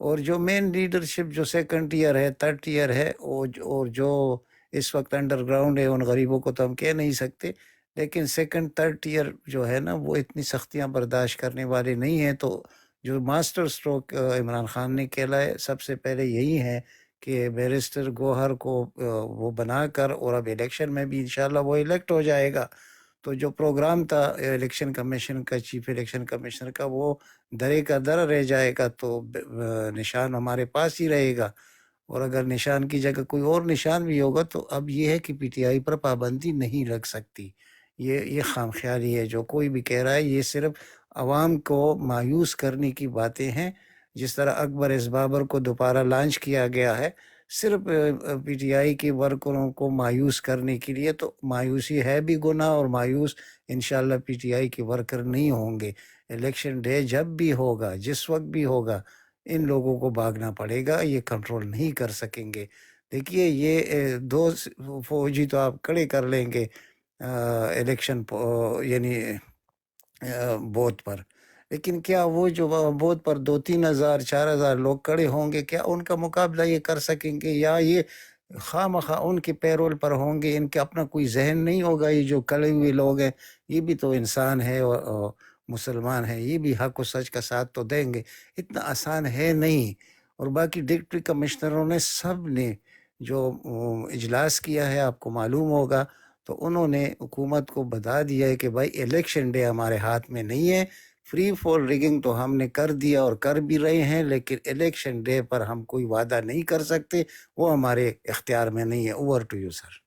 اور جو مین لیڈرشپ جو 2nd ٹیئر ہے 3rd ٹیئر ہے، اور جو اس وقت انڈر گراؤنڈ ہے، ان غریبوں کو تو ہم کہہ نہیں سکتے. لیکن سیکنڈ تھرڈ ٹیئر جو ہے نا وہ اتنی سختیاں برداشت کرنے والے نہیں ہیں. تو جو ماسٹر اسٹروک عمران خان نے کھیلا ہے سب سے پہلے یہی ہے کہ بیرسٹر گوہر کو وہ بنا کر، اور اب الیکشن میں بھی انشاءاللہ وہ الیکٹ ہو جائے گا. تو جو پروگرام تھا الیکشن کمیشن کا، چیف الیکشن کمشنر کا، وہ درے کا در رہ جائے گا. تو نشان ہمارے پاس ہی رہے گا. اور اگر نشان کی جگہ کوئی اور نشان بھی ہوگا تو اب یہ ہے کہ پی ٹی آئی پر پابندی نہیں لگ سکتی. یہ خام خیالی ہے جو کوئی بھی کہہ رہا ہے. یہ صرف عوام کو مایوس کرنے کی باتیں ہیں. جس طرح اکبر اس بابر کو دوبارہ لانچ کیا گیا ہے صرف پی ٹی آئی کے ورکروں کو مایوس کرنے کے لیے، تو مایوسی ہے بھی گناہ، اور مایوس انشاءاللہ پی ٹی آئی کے ورکر نہیں ہوں گے. الیکشن ڈے جب بھی ہوگا، جس وقت بھی ہوگا، ان لوگوں کو بھاگنا پڑے گا. یہ کنٹرول نہیں کر سکیں گے. دیکھیے یہ دو فوجی تو آپ کھڑے کر لیں گے الیکشن یعنی بوتھ پر، لیکن کیا وہ جو بوتھ پر 2-3 ہزار 4 ہزار لوگ کھڑے ہوں گے، کیا ان کا مقابلہ یہ کر سکیں گے؟ یا یہ خواہ مخواہ ان کے پیرول پر ہوں گے؟ ان کا اپنا کوئی ذہن نہیں ہوگا؟ یہ جو کھڑے ہوئے لوگ ہیں یہ بھی تو انسان ہے اور مسلمان ہیں، یہ بھی حق و سچ کا ساتھ تو دیں گے. اتنا آسان ہے نہیں. اور باقی ڈپٹی کمشنروں نے سب نے جو اجلاس کیا ہے آپ کو معلوم ہوگا، تو انہوں نے حکومت کو بتا دیا ہے کہ بھائی الیکشن ڈے ہمارے ہاتھ میں نہیں ہے. فری فور ریگنگ تو ہم نے کر دیا اور کر بھی رہے ہیں، لیکن الیکشن ڈے پر ہم کوئی وعدہ نہیں کر سکتے، وہ ہمارے اختیار میں نہیں ہے. Over to you sir.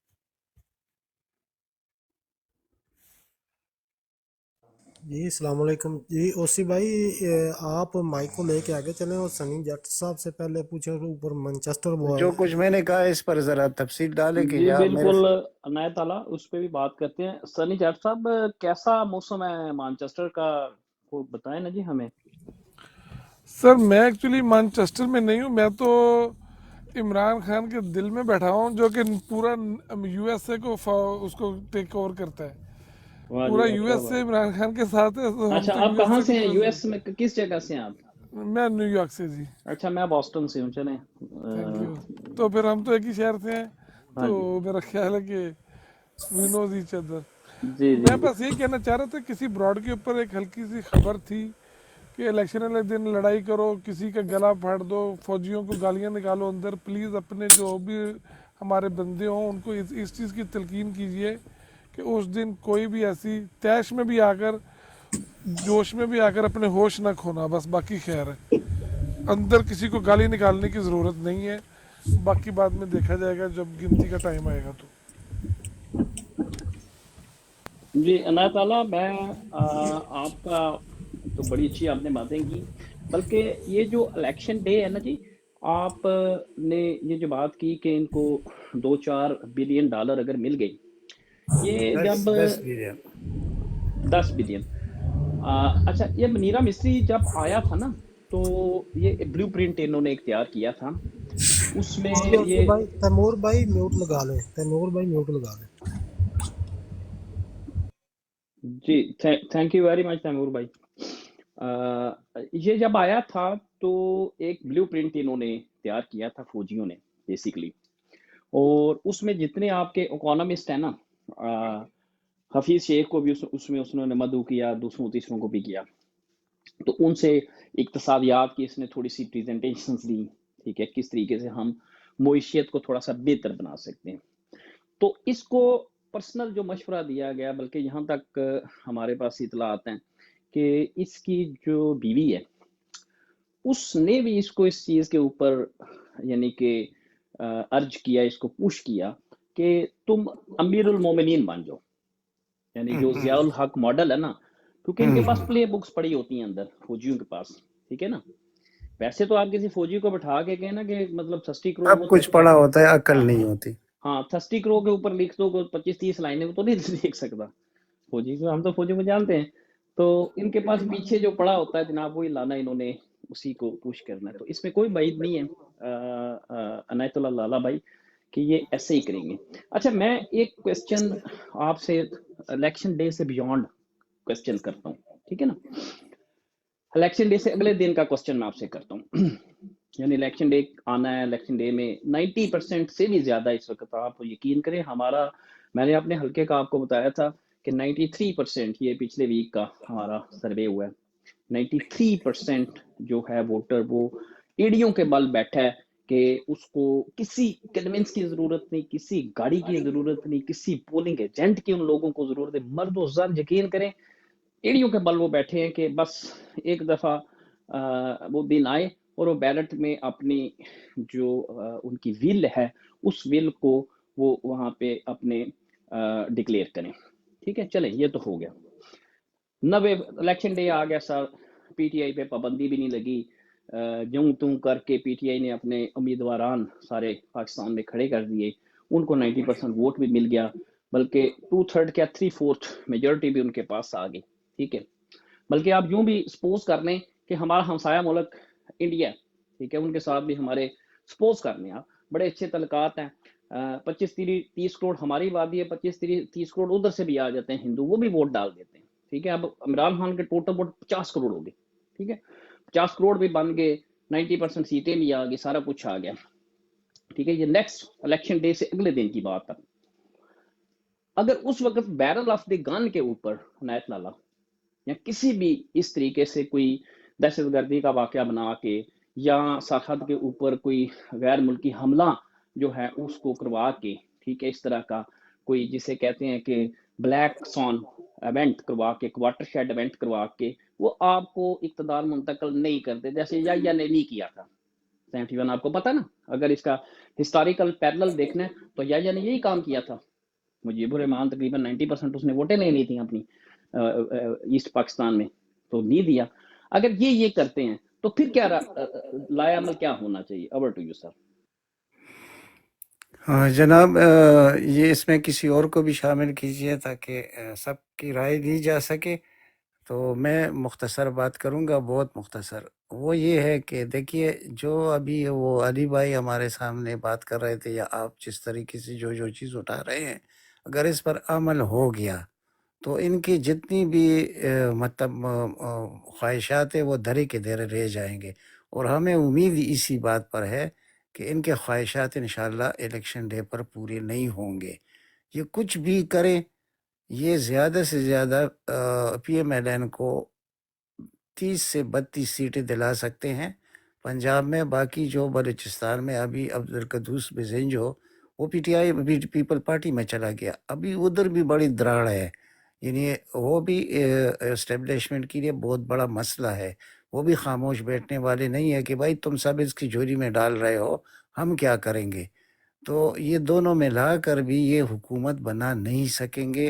جی السلام علیکم. جی اوسی بھائی آپ مائک کو لے کے آگے چلیں اور سنی جٹ صاحب سے پہلے پوچھیں اوپر مانچسٹر وہ جو کچھ میں نے کہا اس پر ذرا تفصیل ڈالے کہ جی یا میرے بالکل عنایت تعالیٰ اس پہ بھی بات کرتے ہیں. سنی جٹ صاحب کیسا موسم ہے مانچسٹر کا، وہ بتائیں نا جی ہمیں. سر میں ایکچولی مانچسٹر میں نہیں ہوں، میں تو عمران خان کے دل میں بیٹھا ہوں، جو کہ پورا یو ایس اے کو اس کو ٹیک اوور کرتا ہے. واہ جی پورا واہ، یو کیا ایس اے بات. عمران خان کے ساتھ ہے، تو ہم اچھا تو آپ یو ایس کہاں اے سے کی ہیں؟ یو طرف ایس میں کس جگہ سے ہیں آپ؟ سے. میں نیو یارک سے جی. اچھا میں بoston سے ہوں. چلیں تھینک یو. تو پھر ہم تو ایک ہی شہر سے ہیں، ہاں تو جی میرا خیال ہے کہ وی نوز ایچ ادر. جی جی میں جی. بس یہ کہنا چاہ رہا تھا، کسی براڈ کے اوپر ایک ہلکی سی خبر تھی کہ الیکشن والے دن لڑائی کرو، کسی کا گلا پھاڑ دو، فوجیوں کو گالیاں نکالو اندر. پلیز اپنے جو بھی ہمارے بندے ہوں ان کو اس چیز کی تلقین کیجئے کہ اس دن کوئی بھی ایسی تیش میں بھی آ کر، جوش میں بھی آ کر اپنے ہوش نہ کھونا. بس باقی خیر ہے، اندر کسی کو گالی نکالنے کی ضرورت نہیں ہے. باقی بعد میں دیکھا جائے گا جب گنتی کا ٹائم آئے گا. تو جی عنایت تعالیٰ میں آپ کا تو بڑی اچھی آپ نے باتیں کی. بلکہ یہ جو الیکشن ڈے ہے نا جی، آپ نے یہ جو بات کی کہ ان کو $2-4 بلین اگر مل گئی، یہ جب 10 بلین 10 بلین. اچھا یہ منیرا مستری جب آیا تھا نا، تو یہ بلیو پرنٹ انہوں نے اختیار کیا تھا. اس میں جی اوسی یہ بھائی تیمور بھائی میوٹ لگا لیں، تیمور بھائی میوٹ لگا لیں. جی thank you very much Taimur بھائی. یہ جب آیا تھا تو ایک بلیو پرنٹ انہوں نے تیار کیا تھا فوجیوں نے بیسیکلی، اور اس میں جتنے آپ کے اکانومسٹ ہیں نا، حفیظ شیخ کو بھی اس میں انہوں نے مدعو کیا، دوسروں تیسروں کو بھی کیا. تو ان سے اقتصادیات کی اس نے تھوڑی سی پریزنٹیشنز دی، ٹھیک ہے، کس طریقے سے ہم معیشت کو تھوڑا سا بہتر بنا سکتے ہیں. تو اس کو پرسنل جو مشورہ دیا گیا، بلکہ یہاں تک ہمارے پاس اطلاعات ہیں کہ اس کی جو بیوی ہے اس نے بھی اس کو اس چیز کے اوپر یعنی کہ ارج کیا، اس کو پوش کیا کہ تم امیر المومنین بن جاؤ. یعنی جو ضیاء الحق ماڈل ہے نا، کیونکہ ان کے پاس پلے بکس پڑی ہوتی ہیں اندر فوجیوں کے پاس، ٹھیک ہے نا. ویسے تو آپ کسی فوجی کو بٹھا کے کہیں نا کہ مطلب 30 کروڑ سب کچھ پڑا ہوتا ہے، عقل نہیں ہوتی. ہاں 30 کروڑ کے اوپر لکھ دو 25-30 لائنیں تو نہیں لکھ سکتا فوجی کو. ہم تو فوجی کو جانتے ہیں. تو ان کے پاس پیچھے جو پڑا ہوتا ہے جناب وہی لانا، انہوں نے اسی کو پوش کرنا ہے. تو اس میں کوئی بعید نہیں ہے عنایت اللہ لالہ بھائی کہ یہ ایسے ہی کریں گے. اچھا میں ایک کویسچن آپ سے الیکشن ڈے سے بیونڈ کویسچن کرتا ہوں، ٹھیک ہے نا. الیکشن ڈے سے اگلے دن کا کوسچن میں آپ سے کرتا ہوں. یعنی الیکشن ڈے آنا ہے، الیکشن ڈے میں 90% سے بھی زیادہ اس وقت آپ یقین کریں ہمارا، میں نے اپنے حلقے کا آپ کو بتایا تھا کہ 93% یہ پچھلے ویک کا ہمارا سروے ہوا ہے، 93% جو ہے ووٹر وہ ایڑیوں کے بل بیٹھا ہے کہ اس کو کسی کنونس کی ضرورت نہیں، کسی گاڑی کی ضرورت نہیں، کسی پولنگ ایجنٹ کی ان لوگوں کو ضرورت ہے، مرد و زن یقین کریں ایڑیوں کے بل وہ بیٹھے ہیں کہ بس ایک دفعہ وہ دن آئے اور وہ بیلٹ میں اپنی جو ان کی ویل ہے اس ویل کو وہ وہاں پہ اپنے ڈکلیئر کریں. ٹھیک ہے، چلیں یہ تو ہو گیا. 90 الیکشن ڈے آ گیا سر، پی ٹی آئی پہ پابندی بھی نہیں لگی، جوں توں کر کے پی ٹی آئی نے اپنے امیدواران سارے پاکستان میں کھڑے کر دیے، ان کو 90% ووٹ بھی مل گیا، بلکہ 2/3 کیا 3/4 میجورٹی بھی ان کے پاس آ گئی. ٹھیک ہے، بلکہ آپ یوں بھی سپوز کر لیں کہ ہمارا ہمسایہ ملک انڈیا، ٹھیک ہے، ان کے ساتھ بھی ہمارے سپوز کر لیں آپ بڑے اچھے تعلقات ہیں، 25-30 کروڑ ہماری آبادی ہے، 25-30 کروڑ ادھر سے بھی آ جاتے ہیں ہندو، وہ بھی ووٹ ڈال دیتے ہیں. ٹھیک ہے، اب عمران خان کے ٹوٹل ووٹ 50 کروڑ ہو گئے. ٹھیک ہے، 50 کروڑ بھی بن گئے، 90% سیٹیں بھی آ گئی، سارا کچھ آ گیا. ٹھیک ہے، یہ نیکسٹ الیکشن ڈے سے اگلے دن کی بات ہے. اگر اس وقت بیرل آف دی گن کے اوپر عنایت لالا یا کسی بھی اس طریقے سے کوئی دہشت گردی کا واقعہ بنا کے یا سرحد کے اوپر کوئی غیر ملکی حملہ جو ہے اس کو کروا کے، ٹھیک ہے، اس طرح کا کوئی جسے کہتے ہیں کہ بلیک سون ایونٹ کروا کے، واٹر شیڈ ایونٹ کروا کے وہ آپ کو اقتدار منتقل نہیں کرتے، جیسے یا نے نہیں کیا تھا 71. آپ کو پتا نا، اگر اس کا ہسٹوریکل پیرلل دیکھنا ہے تو یا نے یہی کام کیا تھا. مجھے برے مان تقریباً 90% اس نے ووٹیں نہیں لی تھیں اپنی ایسٹ پاکستان میں، تو نہیں دیا. اگر یہ کرتے ہیں تو پھر کیا لایا عمل کیا ہونا چاہیے؟ Over to you sir. ہاں جناب، یہ اس میں کسی اور کو بھی شامل کیجیے تاکہ سب کی رائے دی جا سکے. تو میں مختصر بات کروں گا، بہت مختصر. وہ یہ ہے کہ دیکھیے، جو ابھی وہ علی بھائی ہمارے سامنے بات کر رہے تھے، یا آپ جس طریقے سے جو چیز اٹھا رہے ہیں، اگر اس پر عمل ہو گیا تو ان کی جتنی بھی مطلب خواہشات ہیں وہ دھرے کے دھرے رہ جائیں گے. اور ہمیں امید اسی بات پر ہے کہ ان کے خواہشات انشاءاللہ الیکشن ڈے پر پورے نہیں ہوں گے. یہ کچھ بھی کریں، یہ زیادہ سے زیادہ پی ایم ایل این کو 30 سے 32 سیٹیں دلا سکتے ہیں پنجاب میں. باقی جو بلوچستان میں ابھی عبدالقدوس بزنج ہو، وہ P T I people party میں چلا گیا، ابھی ادھر بھی بڑی دراڑ ہے. یعنی وہ بھی اسٹیبلشمنٹ کے لیے بہت بڑا مسئلہ ہے. وہ بھی خاموش بیٹھنے والے نہیں ہے کہ بھائی تم سب اس کی جوری میں ڈال رہے ہو، ہم کیا کریں گے. تو یہ دونوں ملا کر بھی یہ حکومت بنا نہیں سکیں گے.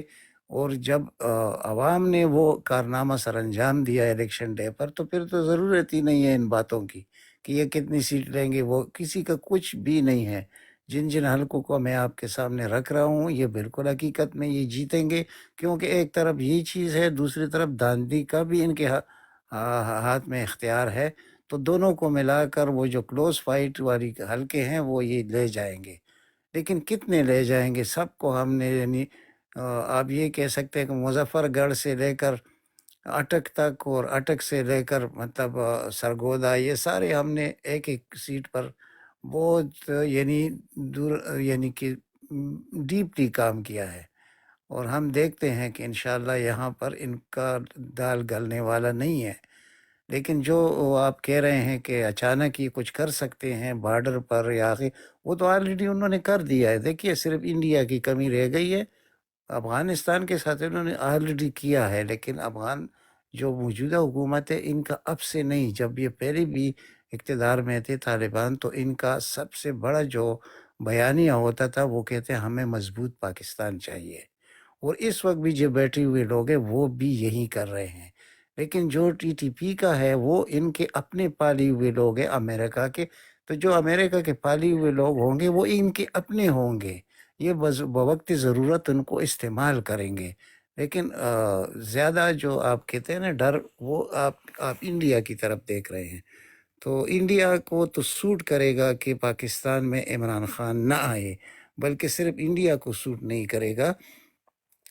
اور جب عوام نے وہ کارنامہ سر انجام دیا الیکشن ڈے پر، تو پھر تو ضرورت ہی نہیں ہے ان باتوں کی کہ یہ کتنی سیٹ لیں گے. وہ کسی کا کچھ بھی نہیں ہے. جن حلقوں کو میں آپ کے سامنے رکھ رہا ہوں، یہ بالکل حقیقت میں یہ جیتیں گے، کیونکہ ایک طرف یہ چیز ہے، دوسری طرف داندھی کا بھی ان کے ہاتھ میں اختیار ہے. تو دونوں کو ملا کر وہ جو کلوز فائٹ والی حلقے ہیں وہ یہ لے جائیں گے. لیکن کتنے لے جائیں گے، سب کو ہم نے، یعنی آپ یہ کہہ سکتے ہیں کہ مظفر گڑھ سے لے کر اٹک تک، اور اٹک سے لے کر مطلب سرگودا، یہ سارے ہم نے ایک ایک سیٹ پر بہت یعنی دور، یعنی کہ ڈیپلی کام کیا ہے. اور ہم دیکھتے ہیں کہ انشاءاللہ یہاں پر ان کا دال گلنے والا نہیں ہے. لیکن جو آپ کہہ رہے ہیں کہ اچانک یہ کچھ کر سکتے ہیں بارڈر پر، یا وہ تو آلریڈی انہوں نے کر دیا ہے. دیکھیے، صرف انڈیا کی کمی رہ گئی ہے، افغانستان کے ساتھ انہوں نے آلریڈی کیا ہے. لیکن افغان جو موجودہ حکومت ہے، ان کا اب سے نہیں، جب یہ پہلے بھی اقتدار میں تھے طالبان، تو ان کا سب سے بڑا جو بیانیہ ہوتا تھا وہ کہتے ہیں ہمیں مضبوط پاکستان چاہیے. اور اس وقت بھی جو بیٹھے ہوئے لوگ ہیں وہ بھی یہی کر رہے ہیں. لیکن جو ٹی ٹی پی کا ہے وہ ان کے اپنے پالی ہوئے لوگ ہیں امریکہ کے. تو جو امریکہ کے پالی ہوئے لوگ ہوں گے وہ ان کے اپنے ہوں گے، یہ بوقت ضرورت ان کو استعمال کریں گے. لیکن زیادہ جو آپ کہتے ہیں نا ڈر، وہ آپ انڈیا کی طرف دیکھ رہے ہیں. تو انڈیا کو تو سوٹ کرے گا کہ پاکستان میں عمران خان نہ آئے، بلکہ صرف انڈیا کو سوٹ نہیں کرے گا،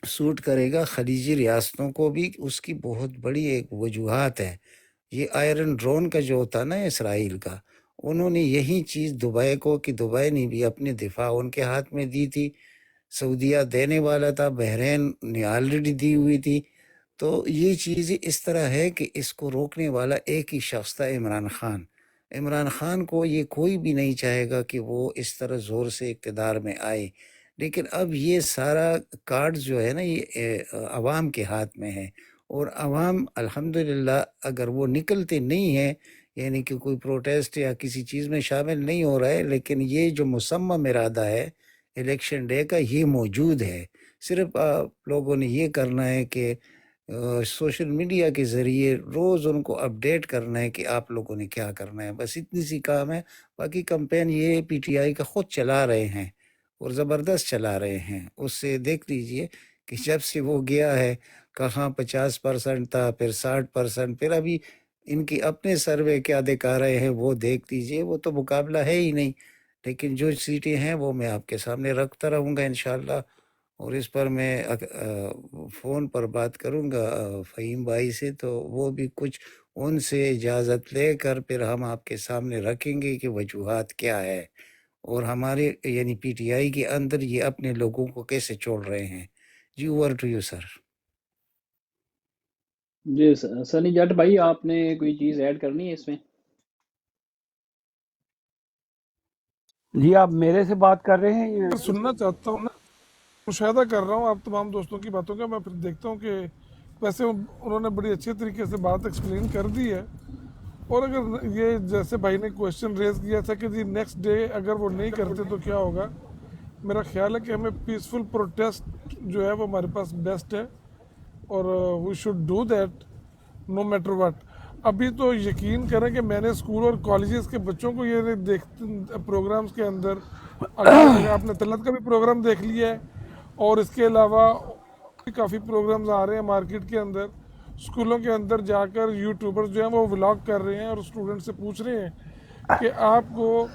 سوٹ کرے گا خلیجی ریاستوں کو بھی. اس کی بہت بڑی ایک وجوہات ہے، یہ آئرن ڈرون کا جو ہوتا نا اسرائیل کا، انہوں نے یہی چیز دبئی کو، کہ دبئی نے بھی اپنے دفاع ان کے ہاتھ میں دی تھی. سعودیہ دینے والا تھا، بحرین نے آلریڈی دی ہوئی تھی. تو یہ چیز اس طرح ہے کہ اس کو روکنے والا ایک ہی شخص تھا، عمران خان. عمران خان کو یہ کوئی بھی نہیں چاہے گا کہ وہ اس طرح زور سے اقتدار میں آئے. لیکن اب یہ سارا کارڈ جو ہے نا یہ عوام کے ہاتھ میں ہے، اور عوام الحمدللہ اگر وہ نکلتے نہیں ہیں، یعنی کہ کوئی پروٹیسٹ یا کسی چیز میں شامل نہیں ہو رہا ہے، لیکن یہ جو مصمم ارادہ ہے الیکشن ڈے کا یہ موجود ہے. صرف آپ لوگوں نے یہ کرنا ہے کہ سوشل میڈیا کے ذریعے روز ان کو اپڈیٹ کرنا ہے کہ آپ لوگوں نے کیا کرنا ہے. بس اتنی سی کام ہے. باقی کمپین یہ پی ٹی آئی کا خود چلا رہے ہیں اور زبردست چلا رہے ہیں. اس سے دیکھ لیجئے کہ جب سے وہ گیا ہے کہاں 50% تھا، پھر 60%، پھر ابھی ان کی اپنے سروے کیا دکھا رہے ہیں وہ دیکھ لیجئے. وہ تو مقابلہ ہے ہی نہیں. لیکن جو سیٹیں ہیں وہ میں آپ کے سامنے رکھتا رہوں گا انشاءاللہ، اور اس پر میں فون پر بات کروں گا فہیم بھائی سے، تو وہ بھی کچھ ان سے اجازت لے کر پھر ہم آپ کے سامنے رکھیں گے کہ وجوہات کیا ہے، اور ہمارے یعنی پی ٹی آئی کے اندر یہ اپنے لوگوں کو کیسے چھوڑ رہے ہیں. G over to you sir. جی سنی جٹ بھائی، آپ نے کوئی چیز ایڈ کرنی ہے اس میں؟ جی آپ میرے سے بات کر رہے ہیں یا سننا چاہتا ہوں، مشاہدہ کر رہا ہوں آپ تمام دوستوں کی باتوں کا. میں پھر دیکھتا ہوں کہ ویسے انہوں نے بڑی اچھے طریقے سے بات ایکسپلین کر دی ہے. اور اگر یہ جیسے بھائی نے کویشچن ریز کیا تھا کہ جی نیکسٹ ڈے اگر وہ نہیں کرتے تو کیا ہوگا، میرا خیال ہے کہ ہمیں پیسفل پروٹیسٹ جو ہے وہ ہمارے پاس بیسٹ ہے، اور we should do that no matter what. ابھی تو یقین کریں کہ میں نے اسکول اور کالجز کے بچوں کو یہ پروگرامز کے اندر اگر آپ نے طلعت کا بھی پروگرام دیکھ لیا ہے، اور اس کے علاوہ کافی پروگرامز آ رہے ہیں مارکیٹ کے اندر. اسکولوں کے اندر جا کر یوٹیوبرز جو ہیں وہ ولاگ کر رہے ہیں اور اسٹوڈنٹ سے پوچھ رہے ہیں کہ آپ کو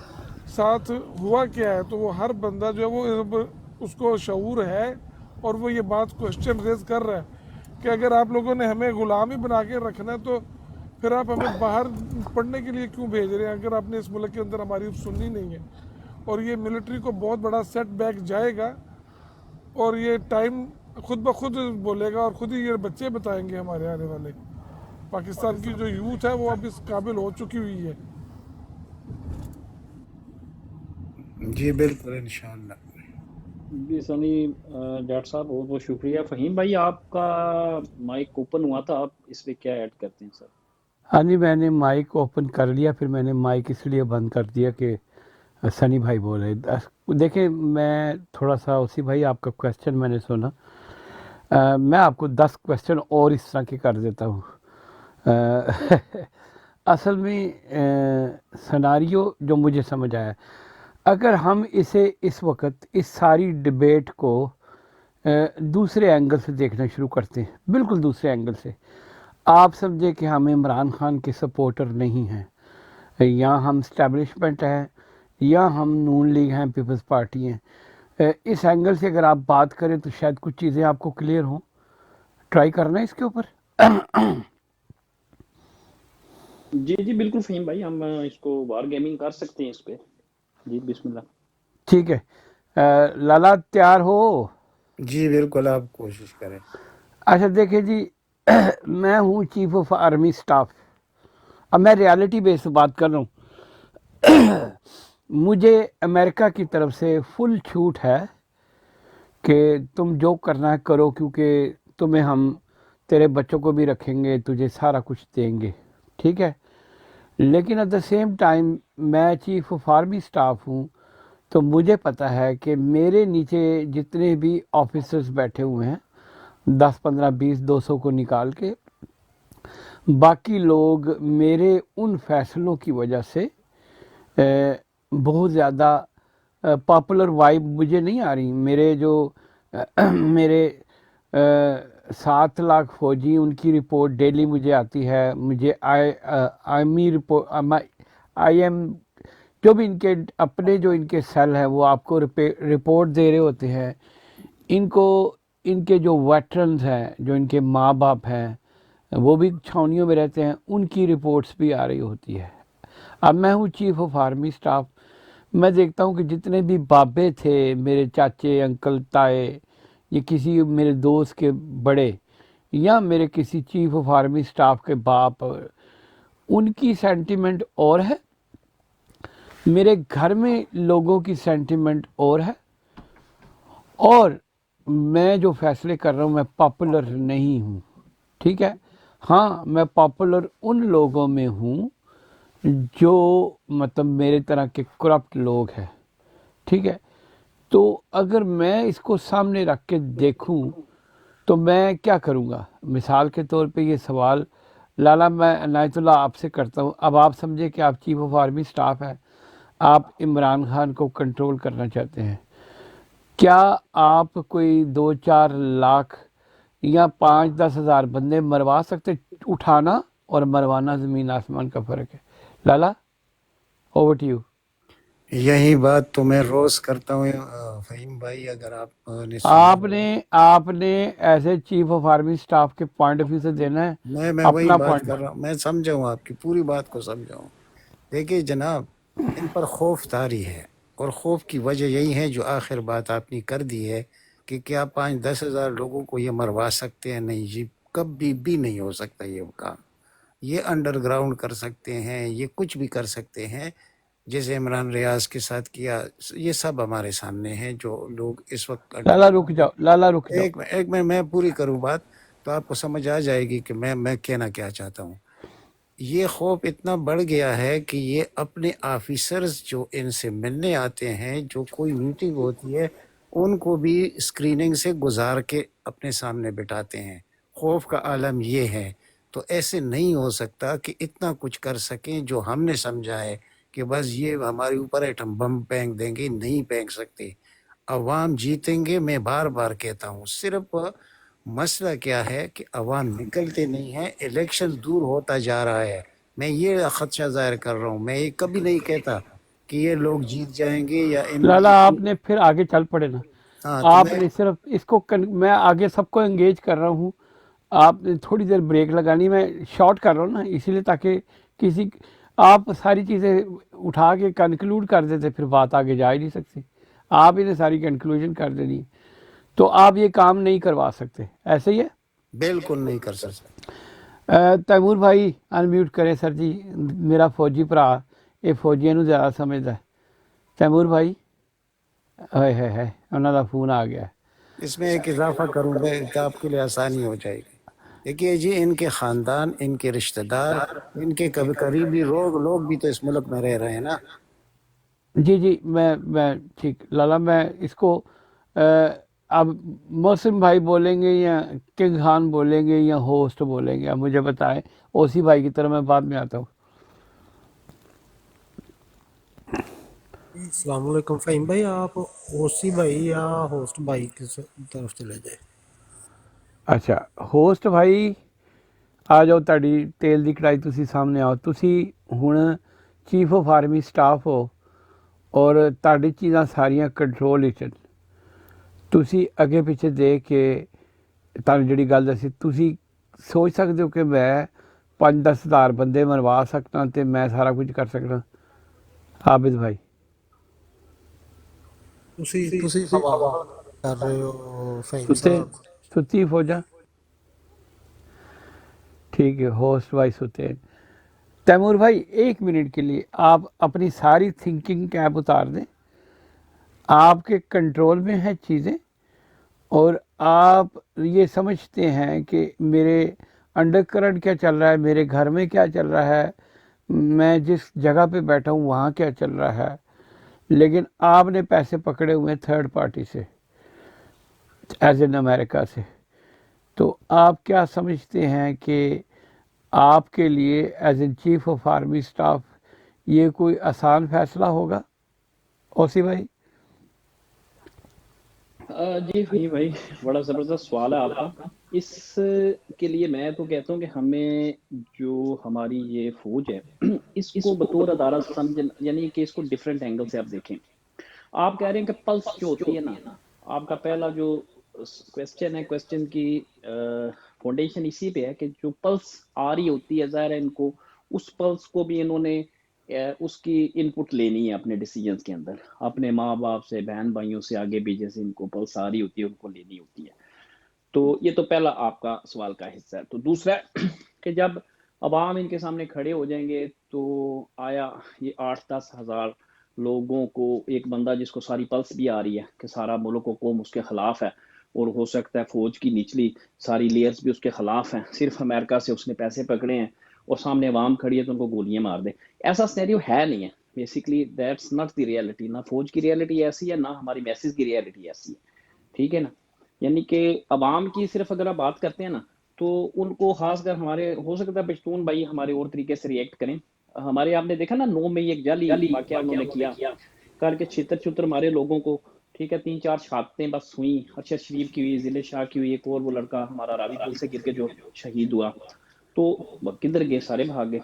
ساتھ ہوا کیا ہے. تو وہ ہر بندہ جو ہے وہ اس کو شعور ہے، اور وہ یہ بات کویشچن ریز کر رہا ہے کہ اگر آپ لوگوں نے ہمیں غلام ہی بنا کے رکھنا ہے تو پھر آپ ہمیں باہر پڑھنے کے لیے کیوں بھیج رہے ہیں، اگر آپ نے اس ملک کے اندر ہماری سننی نہیں ہے. اور یہ ملٹری کو بہت بڑا سیٹ بیک جائے گا، اور یہ ٹائم خود بخود بولے گا، اور خود ہی یہ بچے بتائیں گے ہمارے آنے والے. پاکستان کی جو یوتھ ہے وہ اب اس قابل ہو چکی ہوئی ہے. جی بالکل انشاءاللہ. جی سنی جٹ صاحب بہت بہت شکریہ. فہیم بھائی آپ کا مائک اوپن ہوا تھا، آپ اس پہ کیا ایڈ کرتے ہیں سر؟ ہاں جی میں نے مائک اوپن کر لیا، پھر میں نے مائک اس لیے بند کر دیا کہ سنی بھائی بولے. دیکھیں میں تھوڑا سا اسی بھائی آپ کا کویشچن میں نے سنا، میں آپ کو 10 کویشچن اور اس طرح کے کر دیتا ہوں. اصل میں سناریو جو مجھے سمجھ آیا، اگر ہم اسے اس وقت اس ساری ڈبیٹ کو دوسرے اینگل سے دیکھنا شروع کرتے ہیں، بالکل دوسرے اینگل سے، آپ سمجھے کہ ہم عمران خان کے سپورٹر نہیں ہیں، یا ہم اسٹیبلشمنٹ ہیں، یا ہم نون لیگ ہیں، پیپلز پارٹی ہیں، اس اینگل سے اگر آپ بات کریں تو شاید کچھ چیزیں آپ کو کلیئر ہوں. ٹرائی کرنا ہے اس کے اوپر. جی جی بالکل فہیم بھائی، ہم اس کو وار گیمنگ کر سکتے ہیں اس پہ. جی بسم اللہ. ٹھیک ہے لالا تیار ہو؟ جی بالکل آپ کوشش کریں. اچھا دیکھیں جی، میں ہوں چیف آف آرمی سٹاف. اب میں ریالٹی بیس بات کر رہا ہوں. مجھے امریکہ کی طرف سے فل چھوٹ ہے کہ تم جو کرنا ہے کرو، کیونکہ تمہیں ہم تیرے بچوں کو بھی رکھیں گے، تجھے سارا کچھ دیں گے، ٹھیک ہے. لیکن ایٹ دا سیم ٹائم میں چیف آف آرمی سٹاف ہوں، تو مجھے پتہ ہے کہ میرے نیچے جتنے بھی آفیسرز بیٹھے ہوئے ہیں، 10 15 20 200 کو نکال کے، باقی لوگ میرے ان فیصلوں کی وجہ سے بہت زیادہ پاپولر وائب مجھے نہیں آ رہی. میرے جو میرے 7 لاکھ فوجی، ان کی رپورٹ ڈیلی مجھے آتی ہے. مجھے آئی ایم جو بھی ان کے اپنے جو ان کے سیل ہیں وہ آپ کو رپورٹ دے رہے ہوتے ہیں. ان کو ان کے جو ویٹرنز ہیں، جو ان کے ماں باپ ہیں، وہ بھی چھاؤنیوں میں رہتے ہیں، ان کی رپورٹس بھی آ رہی ہوتی ہے. اب میں ہوں چیف آف آرمی سٹاف. میں دیکھتا ہوں کہ جتنے بھی بابے تھے میرے چاچے انکل تائے یا کسی میرے دوست کے بڑے یا میرے کسی چیف آف آرمی سٹاف کے باپ، ان کی سینٹیمنٹ اور ہے، میرے گھر میں لوگوں کی سینٹیمنٹ اور ہے، اور میں جو فیصلے کر رہا ہوں میں پاپولر نہیں ہوں، ٹھیک ہے؟ ہاں میں پاپولر ان لوگوں میں ہوں جو مطلب میرے طرح کے کرپٹ لوگ ہیں، ٹھیک ہے؟ تو اگر میں اس کو سامنے رکھ کے دیکھوں تو میں کیا کروں گا؟ مثال کے طور پہ یہ سوال لالا میں عنایت اللہ آپ سے کرتا ہوں. اب آپ سمجھے کہ آپ چیف آف آرمی سٹاف ہیں، آپ عمران خان کو کنٹرول کرنا چاہتے ہیں، کیا آپ کوئی 2-4 لاکھ یا 5-10 ہزار بندے مروا سکتے؟ اٹھانا اور مروانا زمین آسمان کا فرق ہے. لالا اوور ٹو یو. یہی بات تو میں روز کرتا ہوں فہیم بھائی، اگر آپ نے سنا آپ نے ایسے چیف آف آرمی سٹاف کے پوائنٹ آف ویو سے دینا ہے میں وہی اپنا بات پوائنٹ. کر رہا ہوں، میں سمجھا ہوں آپ کی پوری بات کو سمجھا ہوں. دیکھیے جناب، ان پر خوف طاری ہے، اور خوف کی وجہ یہی ہے جو آخر بات آپ نے کر دی ہے کہ کیا 5-10 ہزار لوگوں کو یہ مروا سکتے ہیں؟ نہیں جی، کبھی بھی نہیں ہو سکتا یہ کام. یہ انڈر گراؤنڈ کر سکتے ہیں، یہ کچھ بھی کر سکتے ہیں، جیسے عمران ریاض کے ساتھ کیا. یہ سب ہمارے سامنے ہیں جو لوگ اس وقت لالا رک جاؤ، لالا رک جاؤ. ایک میں پوری کروں بات تو آپ کو سمجھ آ جائے گی کہ میں کہنا کیا چاہتا ہوں. یہ خوف اتنا بڑھ گیا ہے کہ یہ اپنے آفیسرز جو ان سے ملنے آتے ہیں، جو کوئی میٹنگ ہوتی ہے، ان کو بھی اسکریننگ سے گزار کے اپنے سامنے بٹھاتے ہیں. خوف کا عالم یہ ہے. تو ایسے نہیں ہو سکتا کہ اتنا کچھ کر سکیں جو ہم نے سمجھا ہے کہ بس یہ ہمارے اوپر ایٹم بم پھینک دیں گے. نہیں پھینک سکتے. عوام جیتیں گے. میں بار بار کہتا ہوں، صرف مسئلہ کیا ہے کہ عوام نکلتے نہیں ہیں، الیکشن دور ہوتا جا رہا ہے. میں یہ خدشہ ظاہر کر رہا ہوں. میں یہ کبھی نہیں کہتا کہ یہ لوگ جیت جائیں گے یا ان لالا آپ نے پھر آگے چل پڑے نا. ہاں تو آپ میں نے صرف اس کو میں آگے سب کو انگیج کر رہا ہوں. آپ نے تھوڑی دیر بریک لگانی، میں شارٹ کر رہا ہوں نا، اسی لیے تاکہ کسی آپ ساری چیزیں اٹھا کے کنکلوڈ کر دیتے پھر بات آگے جا ہی نہیں سکتی. آپ انہیں ساری کنکلوژن کر دینی ہے، تو آپ یہ کام نہیں کروا سکتے. ایسے ہی ہے. بالکل نہیں کر سکتا. تیمور بھائی انمیوٹ کریں سر جی. میرا فوجی بھرا یہ فوجیاں نو زیادہ سمجھتا ہے. تیمور بھائی ہے انہوں دا فون آ گیا. اس میں ایک اضافہ کروں میں کہ آپ کے لیے آسانی ہو جائے گی. دیکھیے جی، ان کے خاندان، ان کے رشتہ دار، ان کے کبھی قریبی لوگ بھی تو اس ملک میں رہ رہے ہیں نا. جی میں ٹھیک لالا، میں اس کو اب محسن بھائی بولیں گے یا کنگ خان بولیں گے یا ہوسٹ بولیں گے؟ اب مجھے بتائیں. اوسی بھائی کی طرح میں بعد میں آتا ہوں. السلام علیکم فہیم بھائی، آپ اوسی بھائی یا ہوسٹ بھائی کی طرف چلے جائیں. اچھا ہوسٹ بھائی ਆ ਜਾਓ. ਤੁਹਾਡੀ ਤੇਲ ਦੀ ਕੜਾਈ, ਤੁਸੀਂ ਸਾਹਮਣੇ ਆਓ. ਤੁਸੀਂ ਹੁਣ ਚੀਫ ਆਫ ਆਰਮੀ ਸਟਾਫ ਹੋ ਔਰ ਤੁਹਾਡੀ ਚੀਜ਼ਾਂ ਸਾਰੀਆਂ ਕੰਟਰੋਲ ਵਿੱਚ। ਤੁਸੀਂ ਅੱਗੇ ਪਿੱਛੇ ਦੇਖ ਕੇ ਤੁਹਾਨੂੰ ਜਿਹੜੀ ਗੱਲ ਦੱਸੀ, ਤੁਸੀਂ ਸੋਚ ਸਕਦੇ ਹੋ ਕਿ ਮੈਂ 5-10 ਹਜ਼ਾਰ ਬੰਦੇ ਮਰਵਾ ਸਕਦਾ ਅਤੇ ਮੈਂ ਸਾਰਾ ਕੁਝ ਕਰ ਸਕਦਾ? ਆਬਿਦ ਭਾਈ ਤੁਸੀਂ ਹਵਾਲਾ ਕਰ ਰਹੇ ਹੋ فہیم ਸੁੱਤੇ صاحب. ਸੁੱਤੀ ਫੌਜਾਂ. ٹھیک ہے ہوسٹ بھائی سوتے ہیں. تیمور بھائی 1 منٹ کے لیے آپ اپنی ساری تھنکنگ کیپ اتار دیں. آپ کے کنٹرول میں ہیں چیزیں اور آپ یہ سمجھتے ہیں کہ میرے انڈر کرنٹ کیا چل رہا ہے، میرے گھر میں کیا چل رہا ہے، میں جس جگہ پہ بیٹھا ہوں وہاں کیا چل رہا ہے. لیکن آپ نے پیسے پکڑے ہوئے ہیں تھرڈ پارٹی سے، ایز ان امریکہ سے. تو آپ کیا سمجھتے ہیں کہ آپ کے لیے as a chief of army staff یہ کوئی آسان فیصلہ ہوگا؟ اوسی بھائی. جی فہیم بھائی، بڑا زبردست سوال ہے آپ کا. اس کے لیے میں تو کہتا ہوں کہ ہمیں جو ہماری یہ فوج ہے اس کو بطور ادارہ سمجھ، یعنی کہ اس کو ڈفرینٹ اینگل سے آپ دیکھیں. آپ کہہ رہے ہیں کہ پلس جو ہوتی ہے نا، آپ کا پہلا جو کویسچن ہے، کویسچن کی فاؤنڈیشن اسی پہ ہے کہ جو پلس آ رہی ہوتی ہے، ظاہر ہے ان کو اس پلس کو بھی انہوں نے اس کی ان پٹ لینی ہے اپنے ڈیسیجنس کے اندر، اپنے ماں باپ سے، بہن بھائیوں سے، آگے پیچھے سے ان کو پلس آ رہی ہوتی ہے، ان کو لینی ہوتی ہے. تو یہ تو پہلا آپ کا سوال کا حصہ ہے. تو دوسرا کہ جب عوام ان کے سامنے کھڑے ہو جائیں گے تو آیا یہ 8-10 ہزار لوگوں کو، ایک بندہ جس کو ساری پلس بھی آ رہی ہے کہ سارا ملک و قوم اس کے خلاف ہے، اور ہو سکتا ہے فوج کی نچلی ساری لیئرز بھی اس کے خلاف ہیں، صرف امریکہ سے اس نے پیسے پکڑے ہیں، اور سامنے عوام کھڑی ہے تو ان کو گولیاں مار دے. ایسا سینیریو ہے نہیں ہے. Basically that's not the reality. نہ فوج کی ریئلٹی ایسی ہے، نہ ہماری میسز کی ریئلٹی ایسی ہے. ٹھیک ہے نا. یعنی کہ عوام کی صرف اگر آپ بات کرتے ہیں نا تو ان کو خاص کر ہمارے، ہو سکتا ہے پشتون بھائی ہمارے اور طریقے سے ریئیکٹ کریں. ہمارے آپ نے دیکھا نا 9 مئی ایک جعلی واقعہ انہوں نے کیا کر کے چھتر مارے لوگوں کو. ٹھیک ہے. 3-4 شہادتیں بس ہوئیں. ارشد شریف کی ہوئی، ضلع شاہ کی ہوئی، ایک اور وہ لڑکا ہمارا راوی پل سے گر کے جو شہید ہوا. تو کدھر گئے؟ سارے بھاگ گئے.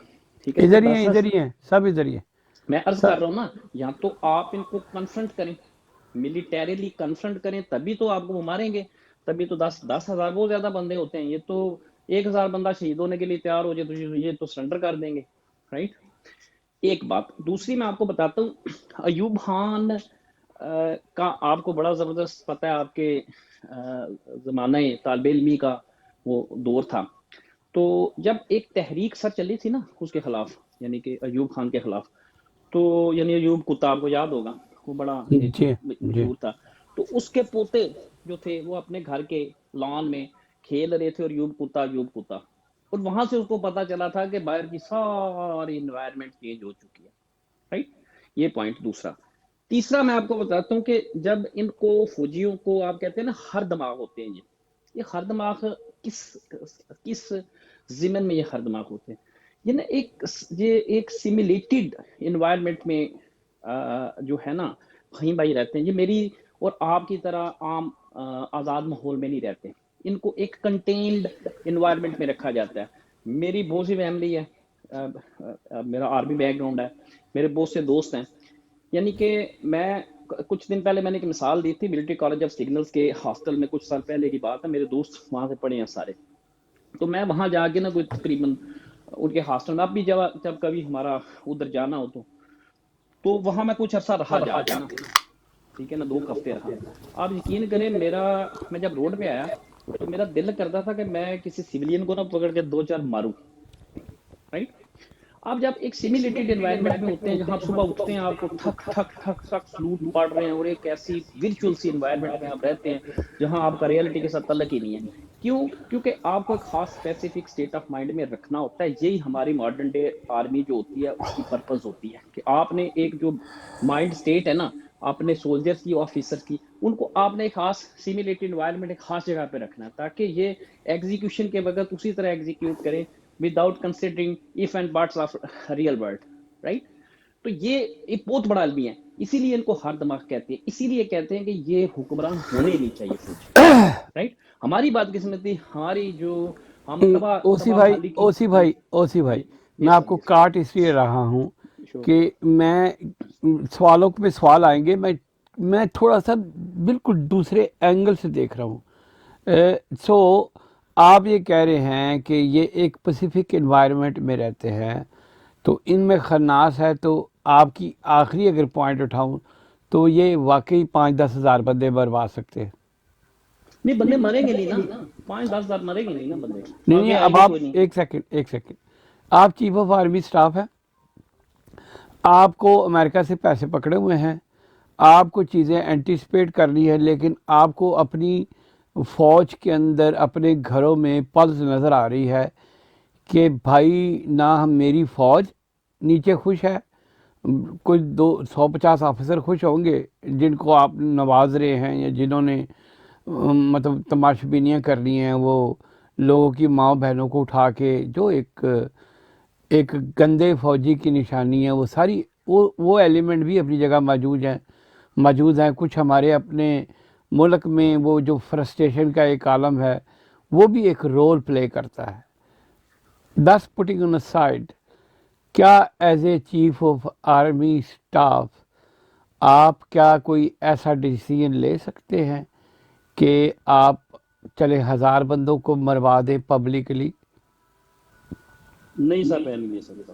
ٹھیک ہے. تو ادھر ہی ہیں، 10 ادھر ہی ہیں، سب ادھر ہی ہیں. میں عرض کر رہا ہوں نا، یا تو آپ ان کو کنفرنٹ کریں، ملیٹریلی کنفرنٹ کریں، تبھی تو آپ کو وہ ماریں گے. تبھی تو 10 ہزار بہت زیادہ بندے ہوتے ہیں. یہ تو 1,000 بندہ شہید ہونے کے لیے تیار ہو جائے تو یہ تو سرنڈر کر دیں گے. رائٹ. ایک بات. دوسری میں آپ کو بتاتا ہوں، ایوب خان کا آپ کو بڑا زبردست پتہ ہے، آپ کے زمانہ طالب علمی کا وہ دور تھا. تو جب ایک تحریک سر چلی تھی نا اس کے خلاف، یعنی کہ ایوب خان کے خلاف، تو یعنی ایوب کتا آپ کو یاد ہوگا، وہ بڑا ایک جی جی. مشہور تھا. تو اس کے پوتے جو تھے وہ اپنے گھر کے لان میں کھیل رہے تھے، اور ایوب کتا، اور وہاں سے اس کو پتا چلا تھا کہ باہر کی ساری انوائرمنٹ چینج ہو چکی ہے. رائٹ. یہ پوائنٹ دوسرا. تیسرا میں آپ کو بتاتا ہوں کہ جب ان کو فوجیوں کو آپ کہتے ہیں نا ہر دماغ ہوتے ہیں، یہ ہر دماغ کس ضمن میں یہ ہر دماغ ہوتے ہیں؟ یہ ایک سیمولیٹڈ انوائرمنٹ میں جو ہے نا فہیم بھائی رہتے ہیں. یہ میری اور آپ کی طرح عام آزاد ماحول میں نہیں رہتے. ان کو ایک کنٹینڈ انوائرمنٹ میں رکھا جاتا ہے. میری بہت سی فیملی ہے، میرا آرمی بیک گراؤنڈ ہے، میرے بہت سے دوست ہیں. یعنی کہ میں کچھ دن پہلے میں نے ایک مثال دی تھی ملٹری کالج آف سگنلز کے ہاسٹل میں، کچھ سال پہلے کی بات ہے. میرے دوست وہاں سے پڑھے ہیں سارے. تو میں وہاں جا کے نا کوئی تقریباً ان کے ہاسٹل میں، اب بھی جب کبھی ہمارا ادھر جانا ہو تو وہاں میں کچھ عرصہ رہا جا کے نا. ٹھیک ہے نا. 2 ہفتے رہا. آپ یقین کریں میں جب روڈ پہ آیا تو میرا دل کرتا تھا کہ میں کسی سویلین کو نہ پکڑ کے 2-4 ماروں. رائٹ. آپ جب ایک سیمولیٹڈ انوائرمنٹ میں ہوتے ہیں جہاں آپ صبح اٹھتے ہیں آپ کو ٹھک ٹھک ٹھک ٹھک سلوٹ پڑ رہے ہیں، اور ایک ایسی ورچوئل سی انوائرمنٹ میں آپ رہتے ہیں جہاں آپ کا ریئلٹی کے ساتھ تعلق ہی نہیں ہے. کیوں؟ کیونکہ آپ کو ایک خاص اسپیسیفک اسٹیٹ آف مائنڈ میں رکھنا ہوتا ہے. یہی ہماری ماڈرن ڈے آرمی جو ہوتی ہے اس کی پرپز ہوتی ہے کہ آپ نے ایک جو مائنڈ اسٹیٹ ہے نا اپنے سولجرز کی، آفیسر کی، ان کو آپ نے ایک خاص سیمولیٹڈ انوائرمنٹ ایک خاص جگہ پہ رکھنا ہے تاکہ یہ ایگزیکیوشن کے وقت اسی طرح ایگزیکیوٹ کریں without considering if and buts of real world. Right. تو یہ ایک بہت بڑا المی ہے. اسی لیے ان کو ہر دماغ کہتے ہیں. اسی لیے کہتے ہیں کہ یہ حکمران ہونے نہیں چاہیے فوج. رائٹ. ہماری بات کس میں تھی؟ ہماری جو ہم اوسی بھائی میں آپ کو کاٹ اس لیے رہا ہوں کہ میں سوالوں پہ سوال آئیں گے، میں تھوڑا سا بالکل دوسرے اینگل سے دیکھ رہا ہوں. سو آپ یہ کہہ رہے ہیں کہ یہ ایک پیسیفک انوائرمنٹ میں رہتے ہیں تو ان میں خناس ہے. تو آپ کی آخری اگر پوائنٹ اٹھاؤں تو یہ واقعی 5-10 ہزار بندے مروا سکتے ہیں. نہیں، بندے مریں گے نہیں نا. 5-10 ہزار مریں گے نہیں نا بندے. نہیں، اب آپ ایک سیکنڈ آپ چیف آف آرمی اسٹاف ہیں، آپ کو امریکہ سے پیسے پکڑے ہوئے ہیں، آپ کو چیزیں اینٹیسپیٹ کرنی ہے، لیکن آپ کو اپنی فوج کے اندر اپنے گھروں میں پلس نظر آ رہی ہے کہ بھائی نہ میری فوج نیچے خوش ہے. کچھ 150 آفیسر خوش ہوں گے جن کو آپ نواز رہے ہیں، یا جنہوں نے مطلب تماش بینیاں کرنی ہیں، وہ لوگوں کی ماں بہنوں کو اٹھا کے، جو ایک گندے فوجی کی نشانی ہے. وہ ساری وہ ایلیمنٹ بھی اپنی جگہ موجود ہیں. کچھ ہمارے اپنے ملک میں وہ جو فرسٹریشن کا ایک عالم ہے وہ بھی ایک رول پلے کرتا ہے. Thus putting on aside, کیا as a chief of army staff آپ کیا کوئی ایسا ڈیسیژن لے سکتے ہیں کہ آپ چلے 1000 بندوں کو مروا دیں پبلکلی؟ نہیں سر، میں نہیں لے سکتا.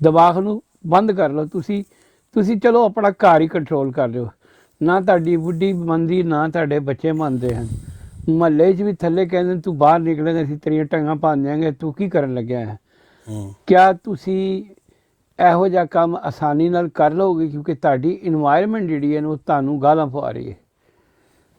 ਦਿਮਾਗ ਨੂੰ ਬੰਦ ਕਰ ਲਓ। ਤੁਸੀਂ ਚਲੋ ਆਪਣਾ ਘਰ ਹੀ ਕੰਟਰੋਲ ਕਰ ਲਿਓ, ਨਾ ਤੁਹਾਡੀ ਬੁੱਢੀ ਮੰਨਦੀ ਨਾ ਤੁਹਾਡੇ ਬੱਚੇ ਮੰਨਦੇ ਹਨ। ਮਹੱਲੇ 'ਚ ਵੀ ਥੱਲੇ ਕਹਿੰਦੇ ਤੂੰ ਬਾਹਰ ਨਿਕਲੇਗਾ ਅਸੀਂ ਤੇਰੀਆਂ ਟੰਗਾਂ ਭੰਨ ਦਿਆਂਗੇ, ਤੂੰ ਕੀ ਕਰਨ ਲੱਗਿਆ ਹੈ? ਕਿਆ ਤੁਸੀਂ ਇਹੋ ਜਿਹਾ ਕੰਮ ਆਸਾਨੀ ਨਾਲ ਕਰ ਲਓਗੇ? ਕਿਉਂਕਿ ਤੁਹਾਡੀ ਇਨਵਾਇਰਨਮੈਂਟ ਜਿਹੜੀ ਹੈ ਉਹ ਤੁਹਾਨੂੰ ਗਾਲਾਂ ਪਵਾ ਰਹੀ ਹੈ।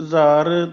1000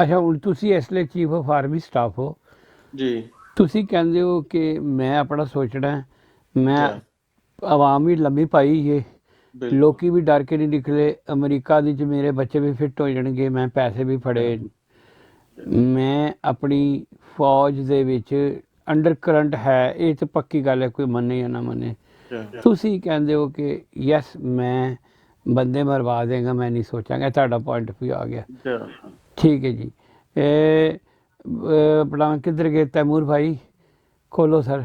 ਅੱਛਾ ਹੁਣ ਤੁਸੀਂ ਇਸ ਲਈ ਚੀਫ ਆਫ ਆਰਮੀ ਸਟਾਫ ਹੋ, ਜੀ ਤੁਸੀਂ ਕਹਿੰਦੇ ਹੋ ਕਿ ਮੈਂ ਆਪਣਾ ਸੋਚਣਾ ਹੈ, ਮੈਂ ਜੀ ਆਵਾਮ ਵੀ ਲੰਮੀ ਪਾਈ ਏ, ਬਿਲਕੁਲ ਲੋਕੀ ਵੀ ਡਰ ਕੇ ਨਹੀਂ ਨਿਕਲੇ, ਅਮਰੀਕਾ ਦੀ 'ਚ ਮੇਰੇ ਬੱਚੇ ਵੀ ਫਿੱਟ ਹੋ ਜਾਣਗੇ, ਮੈਂ ਪੈਸੇ ਵੀ ਫੜੇ, ਮੈਂ ਆਪਣੀ ਫੌਜ ਦੇ ਵਿੱਚ ਅੰਡਰ ਕਰੰਟ ਹੈ, ਇਹ ਤਾਂ ਪੱਕੀ ਗੱਲ ਹੈ, ਕੋਈ ਮੰਨੇ ਜਾਂ ਨਾ ਮੰਨੇ। ਜੀ ਤੁਸੀਂ ਕਹਿੰਦੇ ਹੋ ਕਿ ਯੈਸ ਮੈਂ ਬੰਦੇ ਮਰਵਾ ਦੇਗਾ, ਮੈਂ ਨਹੀਂ ਸੋਚਾਂਗਾ, ਤੁਹਾਡਾ ਪੁਆਇੰਟ ਵੀ ਆ ਗਿਆ, ਜੀ ਠੀਕ ਹੈ ਜੀ। ਆਪਣਾ ਕਿੱਧਰ ਗਏ ਤੈਮੂਰ ਭਾਈ, ਖੋਲੋ ਸਰ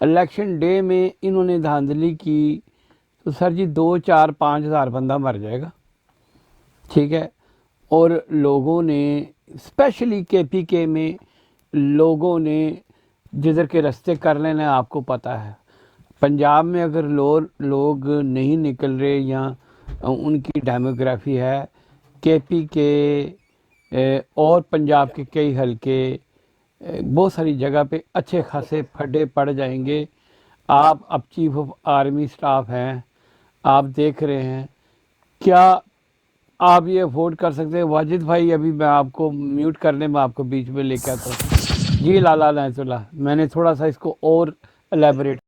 الیکشن ڈے میں انہوں نے دھاندلی کی تو سر جی 2-4-5 ہزار بندہ مر جائے گا، ٹھیک ہے. اور لوگوں نے اسپیشلی KPK میں لوگوں نے جدھر کے رستے کر لینا ہے، آپ کو پتہ ہے. پنجاب میں اگر لوگ نہیں نکل رہے یا ان کی ڈیموگرافی ہے، KPK اور پنجاب کے کئی حلقے بہت ساری جگہ پہ اچھے خاصے پھڈے پڑ جائیں گے. آپ اب چیف آف آرمی سٹاف ہیں، آپ دیکھ رہے ہیں، کیا آپ یہ افورڈ کر سکتے ہیں؟ واجد بھائی ابھی میں آپ کو میوٹ کرنے میں آپ کو بیچ میں لے کے آتا ہوں. جی لالا نعت اللہ، میں نے تھوڑا سا اس کو اور الیبوریٹ